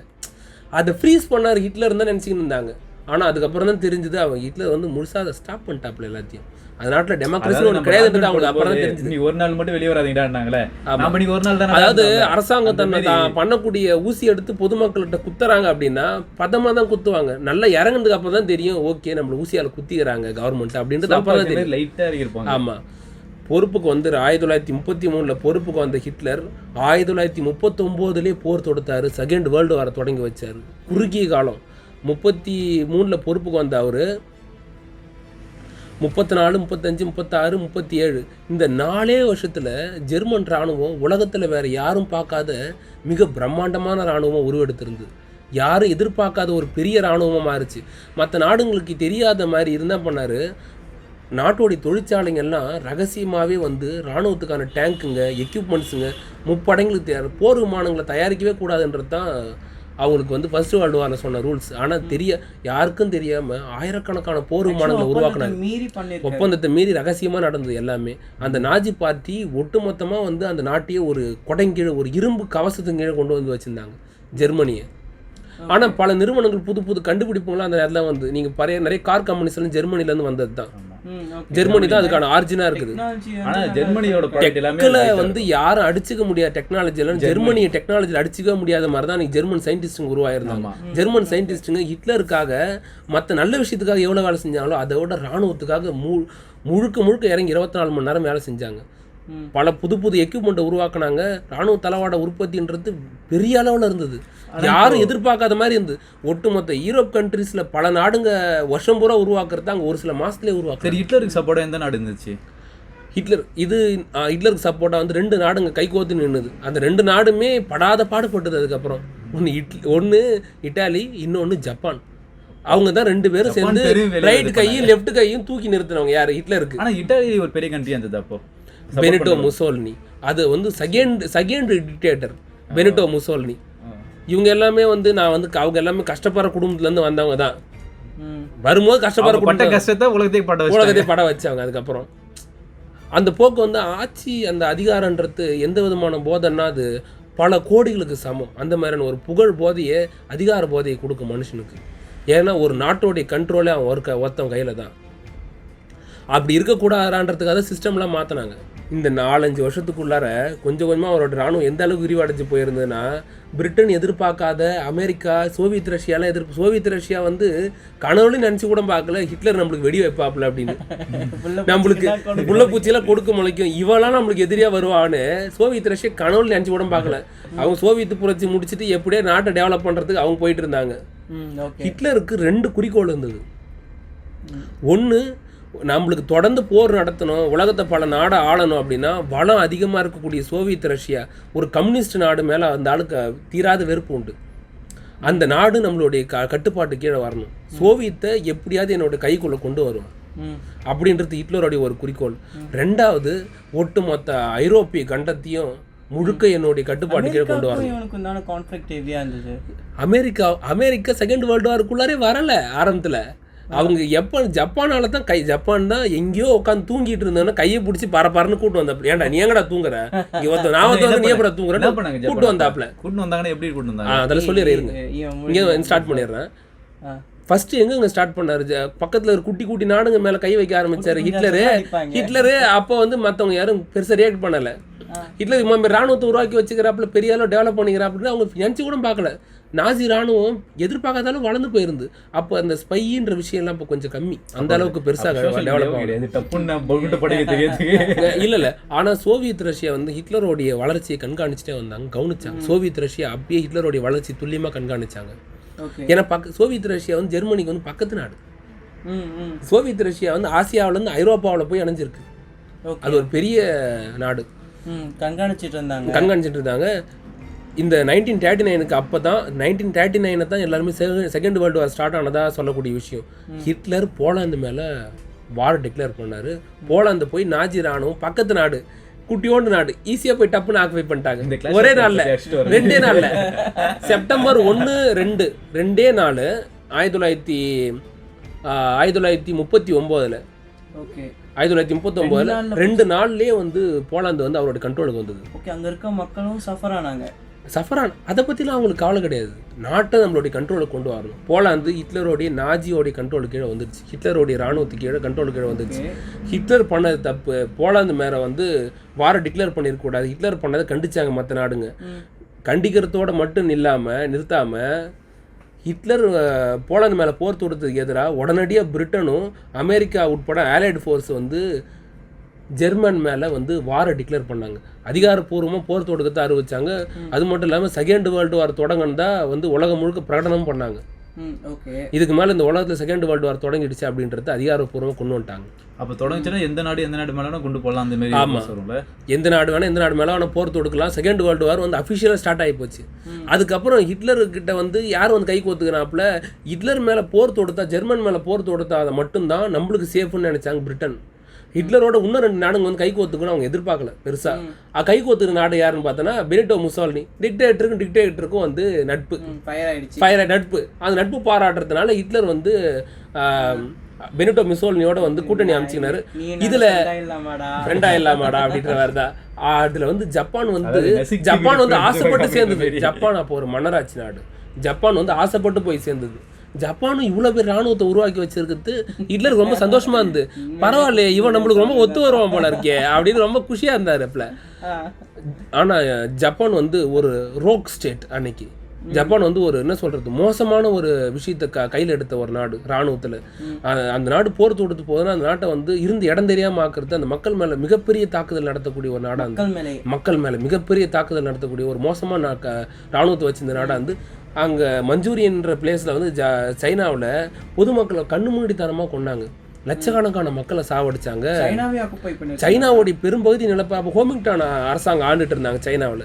அதை ஃப்ரீஸ் பண்ணார் ஹிட்லர் தான் நினச்சிக்கிட்டு இருந்தாங்க. ஆனால் அதுக்கப்புறம் தான் தெரிஞ்சது அவங்க ஹிட்லர் வந்து முழுசாக அதை ஸ்டாப் பண்ணிட்டாப்புல எல்லாத்தையும். அந்த நாட்டில் டெமோக்ரஸி ஒன்று கிடையாதுன்றது அவங்களுக்கு அப்புறம் தான் தெரிஞ்சது. நீ ஒரு நாள் மட்டும் வெளியே வராதீங்கடான்னாங்களே. ஒரு நாள் தான், அதாவது அரசாங்கம் தன்னை தான் பண்ணக்கூடிய ஊசி எடுத்து பொதுமக்கள்கிட்ட குத்துறாங்க அப்படின்னா பதமாக தான் குத்துவாங்க. நல்லா இறங்குனதுக்கு அப்புறம் தான் தெரியும், ஓகே நம்மளை ஊசியால் குத்திக்கிறாங்க கவர்மெண்ட் அப்படின்றது அப்புறம் தான் தெரியும். லைட்டாக இருப்பாங்க. ஆமாம், பொறுப்புக்கு வந்து 1933 பொறுப்புக்கு வந்த ஹிட்லர் 1939 போர் தொடுத்தாரு. செகண்ட் வேர்ல்டு வாரை தொடங்கி வச்சார். குறுகிய காலம் 33 பொறுப்புக்கு வந்த அவர் 34, 35, 36, 37 இந்த 4 வருஷத்தில் ஜெர்மன் இராணுவம் உலகத்தில் வேறு யாரும் பார்க்காத மிக பிரம்மாண்டமான இராணுவம் உருவெடுத்திருந்து, யாரும் எதிர்பார்க்காத ஒரு பெரிய இராணுவமாக மாறிச்சு. மற்ற நாடுங்களுக்கு தெரியாத மாதிரி இருந்தால் பண்ணார். நாட்டோடைய தொழிற்சாலைங்கள்லாம் ரகசியமாகவே வந்து இராணுவத்துக்கான டேங்க்குங்க, எக்யூப்மெண்ட்ஸுங்க, முப்படைங்களுக்கு போர் விமானங்களை தயாரிக்கவே கூடாதுன்றது தான் அவங்களுக்கு வந்து ஃபர்ஸ்ட் வேர்ல்டு வாரில் சொன்ன ரூல்ஸ். ஆனால் யாருக்கும் தெரியாமல் ஆயிரக்கணக்கான போர் விமானங்களை உருவாக்குனாங்க. ஒப்பந்தத்தை மீறி ரகசியமாக நடந்தது எல்லாமே. அந்த நாஜி பார்ட்டி ஒட்டுமொத்தமாக வந்து அந்த நாட்டையே ஒரு கொடைங்கீழே ஒரு இரும்பு கவசத்துக்கு கீழே கொண்டு வந்து வச்சுருந்தாங்க ஜெர்மனியை. ஆனால் பல நிறுவனங்கள் புது கண்டுபிடிப்புங்களாம் அந்த நேரத்தில் வந்து நீங்கள் நிறைய கார் கம்பெனிஸ்லாம் ஜெர்மனிலேருந்து வந்தது தான். ஜெர்மனி தான் அதுக்கான ஆரிஜினா இருக்குது. ஆனால் ஜெர்மனியோட வந்து யாரும் அடிச்சுக்க முடியாத டெக்னாலஜி எல்லாம் ஜெர்மனியை டெக்னாலஜியில் அடிச்சுக்க முடியாத மாதிரி தான் நீங்கள் ஜெர்மன் சயின்டிஸ்ட்டுங்க உருவாயிருந்தாங்க. ஜெர்மன் சயின்டிஸ்ட்டுங்க ஹிட்லருக்காக மற்ற நல்ல விஷயத்துக்காக எவ்வளோ வேலை செஞ்சாங்களோ அதை விட இராணுவத்துக்காக முழுக்க இறங்கி 24 மணி நேரம் வேலை செஞ்சாங்க. பல புது புது எக்யூப்மெண்ட்டை உருவாக்குனாங்க. ராணுவ தளவாட உற்பத்தின்றது பெரிய அளவில் இருந்தது, யாரும் எதிர்பார்க்காத மாதிரி இருந்தது. ஒட்டுமொத்த யூரோப் கண்ட்ரீஸில் பல நாடுங்க வருஷம் பூரா உருவாக்குறது அங்கே ஒரு சில மாதத்துலேயே உருவாக்கு. ஹிட்லருக்கு சப்போர்ட்டாக எந்த நாடு இருந்துச்சு? ஹிட்லருக்கு சப்போர்ட்டாக வந்து 2 நாடுங்க கைகோத்து நின்றுது. அந்த 2 நாடுமே படாத பாடுபட்டது. அதுக்கப்புறம் ஒன்று இட்டாலி, இன்னொன்று ஜப்பான். அவங்க தான் 2 பேரும் சேர்ந்து ரைட் கையும் லெஃப்ட் கையும் தூக்கி நிறுத்தினவங்க. யார்? ஹிட்லருக்கு. ஆனால் இட்டாலி ஒரு பெரிய கண்ட்ரி இருந்தது அப்போ. பெனிட்டோ முசோலினி, அது வந்து செகண்ட் டிக்டேட்டர் பெனிட்டோ முசோலினி. இவங்க எல்லாமே வந்து நான் வந்து அவங்க எல்லாமே கஷ்டப்படுற குடும்பத்துலேருந்து வந்தவங்க தான். வரும்போது கஷ்டப்படுற கஷ்டத்தை உலகத்தை பட வச்சாங்க. அதுக்கப்புறம் அந்த போக்கு வந்து ஆட்சி, அந்த அதிகாரன்றது எந்த விதமான போதைன்னா அது பல கோடிகளுக்கு சமம். அந்த மாதிரியான ஒரு புகழ் போதையை, அதிகார போதையை கொடுக்கும் மனுஷனுக்கு. ஏன்னா ஒரு நாட்டோடைய கண்ட்ரோலே அவன் ஒருத்தன் கையில் தான். அப்படி இருக்கக்கூடாதுன்றதுக்காக சிஸ்டம்லாம் மாற்றினாங்க. இந்த 4-5 வருஷத்துக்குள்ளார கொஞ்சம் கொஞ்சமாக அவரோட ராணுவம் எந்த அளவுக்கு விரிவடைஞ்சு போயிருந்ததுன்னா, பிரிட்டன் எதிர்பார்க்காத அமெரிக்கா, சோவியத் ரஷ்யா வந்து கனவுலையும் நினச்சி கூட பார்க்கல ஹிட்லர் நம்மளுக்கு வெடி வைப்பாப்புல அப்படின்னு. நம்மளுக்கு புள்ள பூச்சியெல்லாம் கொடுக்க முளைக்கும், இவெல்லாம் நம்மளுக்கு எதிரியாக வருவான்னு சோவியத் ரஷ்யா கனவுல நினச்சி கூட பார்க்கல. அவங்க சோவியத் புரட்சி முடிச்சுட்டு எப்படியே நாட்டை டெவலப் பண்ணுறதுக்கு அவங்க போயிட்டு இருந்தாங்க. ஹிட்லருக்கு 2 குறிக்கோள் இருந்தது. ஒன்று, நம்மளுக்கு தொடர்ந்து போர் நடத்தணும், உலகத்தை பல நாடை ஆளணும் அப்படின்னா வளம் அதிகமாக இருக்கக்கூடிய சோவியத் ரஷ்யா ஒரு கம்யூனிஸ்ட் நாடு மேலே அந்த ஆளுக்கு தீராத வெறுப்பு உண்டு. அந்த நாடு நம்மளுடைய கட்டுப்பாட்டு கீழே வரணும், சோவியத்தை எப்படியாவது என்னோட கைக்குள்ளே கொண்டு வரும் அப்படின்றது ஹிட்லருடைய ஒரு குறிக்கோள். 2வது, ஒட்டுமொத்த ஐரோப்பிய கண்டத்தையும் முழுக்க என்னுடைய கட்டுப்பாட்டு கீழே கொண்டு வரணும். அமெரிக்கா செகண்ட் வேர்ல்டு வாருக்குள்ளாரே வரல ஆரம்பத்தில். அவங்க எப்போ ஜப்பானால தான் ஜப்பான் தான் எங்கேயோ உட்காந்து தூங்கிட்டு இருந்தோன்னா கையை பிடிச்சி பரப்பரன்னு கூட்டு வந்தாப்புல. ஏன்டா நீ எங்கடா தூங்குற, நான் நீ எப்படா தூங்குறேன் கூட்டு வந்தாப்புல. எப்படி கூட்டு வந்தாங்க அதெல்லாம் சொல்லிடுறேன், இங்கே ஸ்டார்ட் பண்ணிடுறேன். ஃபர்ஸ்ட் எங்க ஸ்டார்ட் பண்ணாரு, பக்கத்துல ஒரு குட்டி நாடுங்க மேல கை வைக்க ஆரம்பிச்சாரு ஹிட்லரு. அப்போ வந்து மற்றவங்க யாரும் பெருசாக ரியாக்ட் பண்ணல. ஹிட்லர் ராணுவத்தை உருவாக்கி வச்சுக்கிறாப்புல, பெரிய அளவு டெவலப் பண்ணிக்கிறாப்புல அவங்க நினச்சி கூட பார்க்கல. நாசி ராணுவம் எதிர்பார்க்காதாலும் வளர்ந்து போயிருந்து. அப்போ அந்த ஸ்பைன்ற விஷயம் எல்லாம் இப்போ கொஞ்சம் கம்மி, அந்த அளவுக்கு பெருசாக டெவலப் இல்லை. ஆனால் சோவியத் ரஷ்யா வந்து ஹிட்லருடைய வளர்ச்சியை கண்காணிச்சுட்டே வந்தாங்க, கவனிச்சாங்க. சோவியத் ரஷ்யா அப்பயே ஹிட்லருடைய வளர்ச்சி துல்லியமாக கண்காணிச்சாங்க. ஏன்னா சோவியத் ரஷ்யா வந்து ஜெர்மனிக்கு வந்து பக்கத்து நாடு. சோவியத் ரஷ்யா வந்து ஆசியாவிலேருந்து ஐரோப்பாவில் போய் இணைஞ்சிருக்கு. அது ஒரு பெரிய நாடு. கண்காணிச்சிட்டு இருந்தாங்க. இந்த 1939 அப்போ தான் 1939 தான் எல்லாருமே செகண்ட் வேர்ல்டு வார் ஸ்டார்ட் ஆனதாக சொல்லக்கூடிய விஷயம். ஹிட்லர் போலாந்து மேலே வார் டிக்ளேர் பண்ணார். போலாந்து போய் நாஜி ராணுவம் பக்கத்து நாடு, குட்டியோண்டு நாடு, ஈஸியாக போய் டப்புன்னு ஆக்குபை பண்ணிட்டாங்க ஒரே நாளில், 2 நாளில். செப்டம்பர் 1, 2 2 நாள் 1939. 1939 2 நாள்லேயே வந்து போலாந்து வந்து அவரோட கண்ட்ரோலுக்கு வந்தது. அங்கே இருக்க மக்களும் சஃபரான் அதை பற்றிலாம் அவங்களுக்கு கவலை கிடையாது. நாட்டை நம்மளுடைய கண்ட்ரோலுக்கு கொண்டு வரணும். போலாந்து ஹிட்லருடைய நாஜியோடைய கண்ட்ரோலுக்கு கீழே வந்துருச்சு, ஹிட்லருடைய ராணுவத்துக்கு கீழே கண்ட்ரோலுக்கு கீழே வந்துருச்சு. ஹிட்லர் பண்ணது தப்பு, போலாந்து மேலே வந்து வார டிக்ளேர் பண்ணியிருக்கக்கூடாது. ஹிட்லர் பண்ணதை கண்டிச்சாங்க மற்ற நாடுங்க. கண்டிக்கிறதோடு மட்டும் நிறுத்தாமல் ஹிட்லர் போலாந்து மேலே போர் தொடுத்ததுக்கு எதிராக உடனடியாக பிரிட்டனும் அமெரிக்கா உட்பட ஆலைடு ஃபோர்ஸ் வந்து ஜெர்மன் மேலே வந்து வாரை டிக்ளேர் பண்ணாங்க. அதிகாரப்பூர்வமாக போர் தொடுக்கத்தை அறிவிச்சாங்க. அது மட்டும் இல்லாமல் செகண்ட் வேர்ல்டு வார் தொடங்கினதா வந்து உலகம் முழுக்க பிரகடனம் பண்ணாங்க. இதுக்கு மேலே இந்த உலகத்தில் செகண்ட் வேர்ல்டு வார் தொடங்கிடுச்சு அப்படின்றது அதிகாரப்பூர்வமாக கொண்டு வந்துட்டாங்க. அப்போ தொடங்கிச்சுன்னா எந்த நாடு மேலே கொண்டு போகலாம் அந்த மாதிரி. ஆமாம், எந்த நாடு மேலே வேணால் போர் தொடுக்கலாம். செகண்ட் வேர்ல்டு வார் வந்து அஃபிஷியலாக ஸ்டார்ட் ஆகி போச்சு. அதுக்கப்புறம் ஹிட்லர்கிட்ட வந்து யார் வந்து கை கோத்துக்கிறாப்புல, ஹிட்லர் மேலே போர் தொடுத்தா, ஜெர்மன் மேலே போர் தொடுத்தா அதை மட்டும்தான் நம்மளுக்கு சேஃப்னு நினைச்சாங்க பிரிட்டன். ஹிட்லரோட இன்னும் 2 நாடுங்க வந்து கை கோத்துக்குன்னு அவங்க எதிர்பார்க்கல பெருசாக. கை கோத்துக்கிற நாடு யாருன்னு பார்த்தோன்னா பெனிட்டோ முசோலினி. டிக்டேட்டருக்கும் வந்து நட்பு, நட்பு. அந்த நட்பு பாராட்டுறதுனால ஹிட்லர் வந்து பெனிட்டோ முசோலினியோட வந்து கூட்டணி அமைச்சிக்கினாரு. இதில் ஃப்ரெண்டா இல்லாமாடா அப்படின்ற மாதிரி தான். அதில் வந்து ஜப்பான் வந்து ஆசைப்பட்டு சேர்ந்தது. ஜப்பான் அப்போ ஒரு மன்னராட்சி நாடு. ஜப்பான் வந்து ஆசைப்பட்டு போய் சேர்ந்தது. ஜப்பானும் இவ்வளோ பேர் ராணுவத்தை உருவாக்கி வச்சிருக்கிறது ஹிட்லருக்கு ரொம்ப சந்தோஷமா இருந்து, பரவாயில்லையே இவன் நம்மளுக்கு ரொம்ப ஒத்து வருவான் போல இருக்கே அப்படின்னு ரொம்ப குஷியாக இருந்தார் அப்பல. ஆனால் ஜப்பான் வந்து ஒரு ரோக் ஸ்டேட். அன்னைக்கு ஜப்பான் வந்து ஒரு என்ன சொல்கிறது மோசமான ஒரு விஷயத்தை கையில் எடுத்த ஒரு நாடு இராணுவத்தில். அந்த நாடு போர் தொடுத்து போகுதுன்னா அந்த நாட்டை வந்து இருந்து இடம் தெரியாமல் ஆக்குறது, அந்த மக்கள் மேலே மிகப்பெரிய தாக்குதல் நடத்தக்கூடிய ஒரு நாடாக இருந்து, மக்கள் மேலே மிகப்பெரிய தாக்குதல் நடத்தக்கூடிய ஒரு மோசமான இராணுவத்தை வச்சிருந்த நாடாக இருந்து, அங்கே மஞ்சூரியன்ற பிளேஸில் வந்து சைனாவில் பொதுமக்களை கண்ணு மூடித்தனமாக கொண்டாங்க. லட்சக்கணக்கான மக்களை சாவடிச்சாங்க. சைனாவுடைய பெரும்பகுதி நிலப்ப அப்போ ஹோமிங்டான் அரசாங்கம் ஆண்டுட்டு இருந்தாங்க சைனாவில்.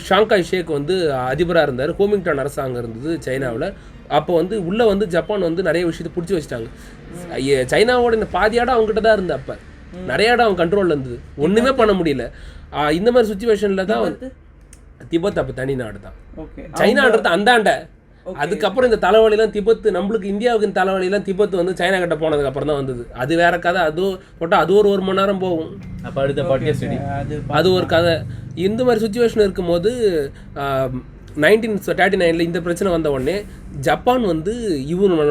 ஷாங்காய் ஷேக் வந்து அதிபராக இருந்தார். ஹோமிங்டான் அரசாங்கம் இருந்தது சைனாவில். அப்போ வந்து உள்ளே வந்து ஜப்பான் வந்து நிறைய விஷயத்தை பிடிச்சி வச்சுட்டாங்க. சைனாவோட இந்த பாதியாடம் அவங்ககிட்ட தான் இருந்தது. அப்போ நிறைய இடம் அவங்க கண்ட்ரோலில் இருந்தது, ஒன்றுமே பண்ண முடியல. இந்த மாதிரி சுச்சுவேஷனில் தான் வந்து திபெத் அப்போ தனி நாடு தான். சைனான்றது அந்தாண்ட. அதுக்கப்புறம் இந்த தலைவலிலாம் திபெத், நம்மளுக்கு இந்தியாவுக்கு இந்த தலைவலிலாம் திபெத் வந்து சைனா கிட்ட போனதுக்கு அப்புறம் தான் வந்தது. அது வேற கதை. அது போட்டால் அது ஒரு மணி நேரம் போகும். அப்போ அடுத்த பாட்காஸ்ட் அது ஒரு கதை. இந்த மாதிரி சுச்சுவேஷன் இருக்கும்போது 1939 இந்த பிரச்சனை வந்த உடனே ஜப்பான் வந்து இவரு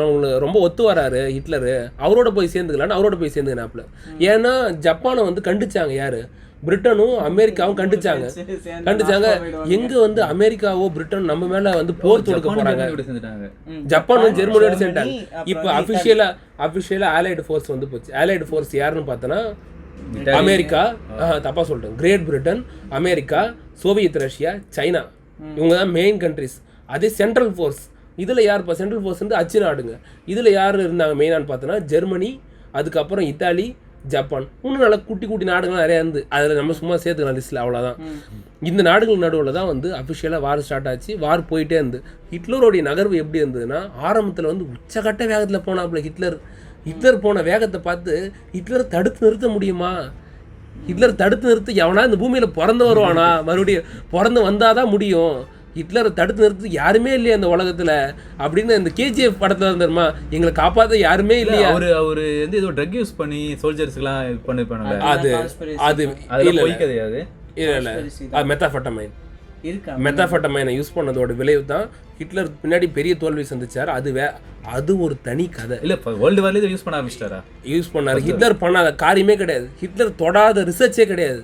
ரொம்ப ஒத்து வராரு ஹிட்லரு, அவரோட போய் சேர்ந்துக்கலான்னு அவரோட போய் சேர்ந்துக்கினாப்புல. ஏன்னா ஜப்பானை வந்து கண்டிச்சாங்க யாரு, பிரிட்டனும் அமெரிக்காவும் கண்டிச்சாங்க. எங்க வந்து அமெரிக்காவோ பிரிட்டன் நம்ம மேல வந்து போர் தொடுக்க போறாங்க. ஜப்பான் வந்து ஜெர்மனியோட சேர்ந்தாங்க. இப்போ அபிஷியலா ஆலைடு ஃபோர்ஸ் வந்து போச்சு. ஆலைடு ஃபோர்ஸ் யாருன்னு பார்த்தோன்னா அமெரிக்கா, தப்பா சொல்லிட்டேன், Great Britain, America, Soviet Russia, China, இவங்க தான் மெயின் கண்ட்ரிஸ். அதே சென்ட்ரல் ஃபோர்ஸ் இதில் யார் இப்போ சென்ட்ரல் ஃபோர்ஸ் வந்து அச்சு நாடுங்க. இதில் யார் இருந்தாங்க மெயினான்னு பார்த்தோன்னா ஜெர்மனி, அதுக்கப்புறம் இத்தாலி, ஜப்பான், இன்னும் நல்லா குட்டி குட்டி நாடுகள் நிறையா இருந்து அதில் நம்ம சும்மா சேர்த்துக்கலாம் லிஸ்ட்டில். அவ்வளோதான். இந்த நாடுகள் நடுவில் தான் வந்து அஃபிஷியலாக வார் ஸ்டார்ட் ஆச்சு. வார் போயிட்டே இருந்து ஹிட்லருடைய நகர்வு எப்படி இருந்ததுன்னா, ஆரம்பத்தில் வந்து உச்சகட்ட வேகத்தில் போனாப்புல ஹிட்லர் போன வேகத்தை பார்த்து ஹிட்லர் தடுத்து நிறுத்த முடியுமா? ஹிட்லர் தடுத்து நிறுத்த எவனா இந்த பூமியில் பிறந்து வருவானா? மறுபடியும் பிறந்து வந்தால் தான் முடியும். ஹிட்லரை தடுத்து நிறுத்து யாருமே இல்லையா இந்த உலகத்தில் அப்படின்னு இந்த KGF படத்தில் இருந்துருமா, எங்களை காப்பாற்ற யாருமே இல்லையா? அவர் வந்து ஏதோ ட்ரக் யூஸ் பண்ணி சோல்ஜர்ஸ்க்குலாம் இது பண்ணிருப்பாங்க. அது கிடையாது. இல்லை அது மெத்தாஃபெட்டமைனை யூஸ் பண்ணதோட விளைவு தான் ஹிட்லர் பின்னாடி பெரிய தோல்வி சந்திச்சார். அது ஒரு தனி கதை. இல்லை வேர்ல்டு வார்லேயே யூஸ் பண்ண ஆரம்பிச்சிட்டாரா? யூஸ் பண்ணார். ஹிட்லர் பண்ணாத காரியமே கிடையாது. ஹிட்லர் தொடாத ரிசர்ச்சே கிடையாது.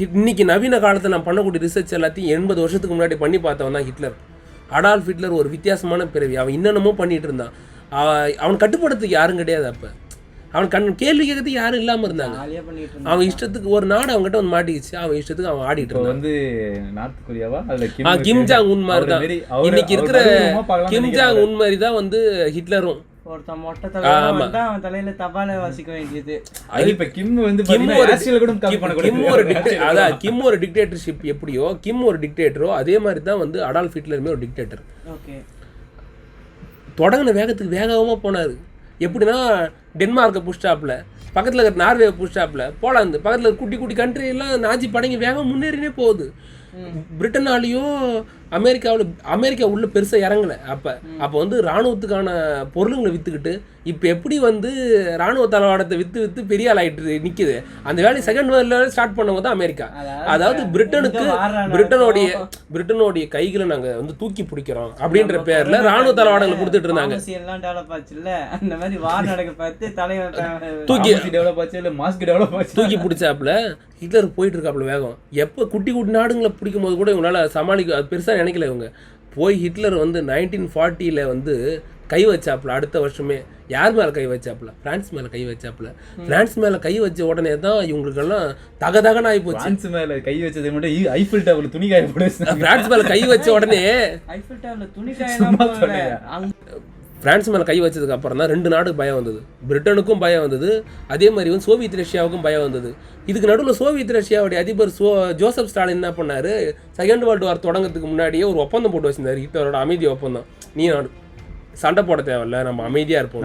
இன்னைக்கு நவீன காலத்தில் நான் பண்ணக்கூடிய ரிசர்ச் எல்லாத்தையும் 80 வருஷத்துக்கு முன்னாடி பண்ணி பார்த்தவன் தான் ஹிட்லர். அடால்ஃப் ஹிட்லர் ஒரு வித்தியாசமான பிறவி. அவன் இன்னமும் பண்ணிட்டு இருந்தான். அவன் கட்டுப்படுறதுக்கு யாரும் கிடையாது. அப்போ அவன் கேள்வி கேட்கறதுக்கு யாரும் இல்லாமல் இருந்தாங்க. அவன் இஷ்டத்துக்கு ஒரு நாடு அவங்ககிட்ட வந்து மாட்டிக்கிச்சு. அவன் இஷ்டத்துக்கு அவன் ஆடிட்டு இருந்தான். வந்து நார்த் கொரியாவா கிம் ஜாங் உன் மாதிரி தான் இன்னைக்கு இருக்கிற கிம் ஜாங் உன் மாதிரி தான் வந்து ஹிட்லரும். கிம் ஒரு டிக்டேட்டர்ஷிப் எப்படியோ, கிம் ஒரு டிக்டேட்டரோ அதே மாதிரி தான் வந்து அடால்ஃப் ஹிட்லருமே ஒரு டிக்டேட்டர். தொடங்கின வேகத்துக்கு வேகமாக போனார். எப்படின்னா டென்மார்க்கை புஷ்டாப்ல, பக்கத்தில் இருக்கிற நார்வே புஷ்டாப்ல, போலாந்து பக்கத்தில் குட்டி குட்டி கண்ட்ரி எல்லாம் நாஜி படங்கி வேகம் முன்னேறினே போகுது. பிரிட்டனாலேயும் அமெரிக்கா உள்ள பெருசாக இறங்கலை. அப்போ வந்து இராணுவத்துக்கான பொருளுங்களை விற்றுக்கிட்டு இப்போ எப்படி வந்து இராணுவ தளவாடத்தை விற்று பெரிய ஆள் ஆகிட்டு நிற்கிது. அந்த வேலையை செகண்ட் வேர்ல்டில் ஸ்டார்ட் பண்ணவங்க தான் அமெரிக்கா. அதாவது பிரிட்டனுடைய கைகளை நாங்கள் வந்து தூக்கி பிடிக்கிறோம் அப்படின்ற பேரில் இராணுவ தளவாடங்களை கொடுத்துட்டு இருந்தாங்க. தூக்கி பிடிச்சாப்புல ஹிட்லர் போயிட்டு இருக்காப்புல வேகம். எப்போ குட்டி குட்டி நாடுங்களை பிடிக்கும் போது கூட இவங்களால சமாளிக்க அது பெருசாக நினைக்கல. இவங்க போய் ஹிட்லர் வந்து 1940 வந்து கை வச்சாப்புல. அடுத்த வருஷமே யார் மேலே கை வச்சாப்புல? பிரான்ஸ் மேலே கை வச்சாப்புல. பிரான்ஸ் மேலே கை வச்ச உடனே தான் இவங்களுக்கெல்லாம் தகதகன்னு ஆகி போச்சு. பிரான்ஸ் மேலே கை வச்சதை மட்டும் ஐஃபில் டவர்ல துணி காய போடுச்சு. பிரான்ஸ் மேலே கை வச்ச உடனே பிரான்ஸ் மேலே கை வச்சதுக்கு அப்புறம் தான் 2 நாடுக்கு பயம் வந்தது. பிரிட்டனுக்கும் பயம் வந்தது, அதே மாதிரி வந்து சோவியத் ரஷ்யாவுக்கும் பயம் வந்தது. இதுக்கு நடுவில் சோவியத் ரஷ்யாவுடைய அதிபர் ஜோசப் ஸ்டாலின் என்ன பண்ணார், செகண்ட் வேர்ல்டு வார் தொடங்கிறதுக்கு முன்னாடியே ஒரு ஒப்பந்தம் போட்டு வச்சிருந்தார். ஹிட்லரோட அமைதி ஒப்பந்தம். நீ சண்டை போட தேவையில்ல, நம்ம அமைதியாக இருப்போம்,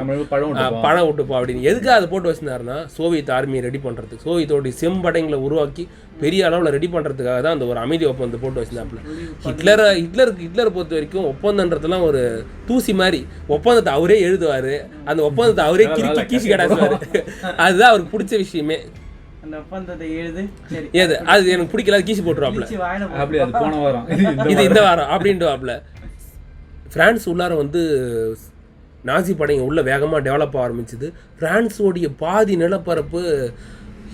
பணம் விட்டுப்போம் அப்படின்னு. எதுக்காக அதை போட்டு வச்சிருந்தாருன்னா சோவியத் ஆர்மியை ரெடி பண்ணுறதுக்கு, சோவியத்தோடைய செம்படைங்களை உருவாக்கி பெரிய அளவில் ரெடி பண்ணுறதுக்காக தான் அந்த ஒரு அமைதி ஒப்பந்தத்தை போட்டு வச்சிருந்தாப்புல. ஹிட்லரை பொறுத்த வரைக்கும் ஒப்பந்தன்றதுலாம் ஒரு தூசி மாதிரி. ஒப்பந்தத்தை அவரே எழுதுவார், அந்த ஒப்பந்தத்தை அவரே கீசி கிடாசுவார். அதுதான் அவருக்கு பிடிச்ச விஷயமே. அது எனக்கு பிடிக்கல, கீசி போட்டுருவாப்புல. இது இந்த வாரம் அப்படின்ட்டுவாப்புல. பிரான்ஸ் உள்ளார வந்து நாசி படைங்க உள்ள வேகமாக டெவலப் ஆரம்பிச்சுது. பிரான்ஸோடைய பாதி நிலப்பரப்பு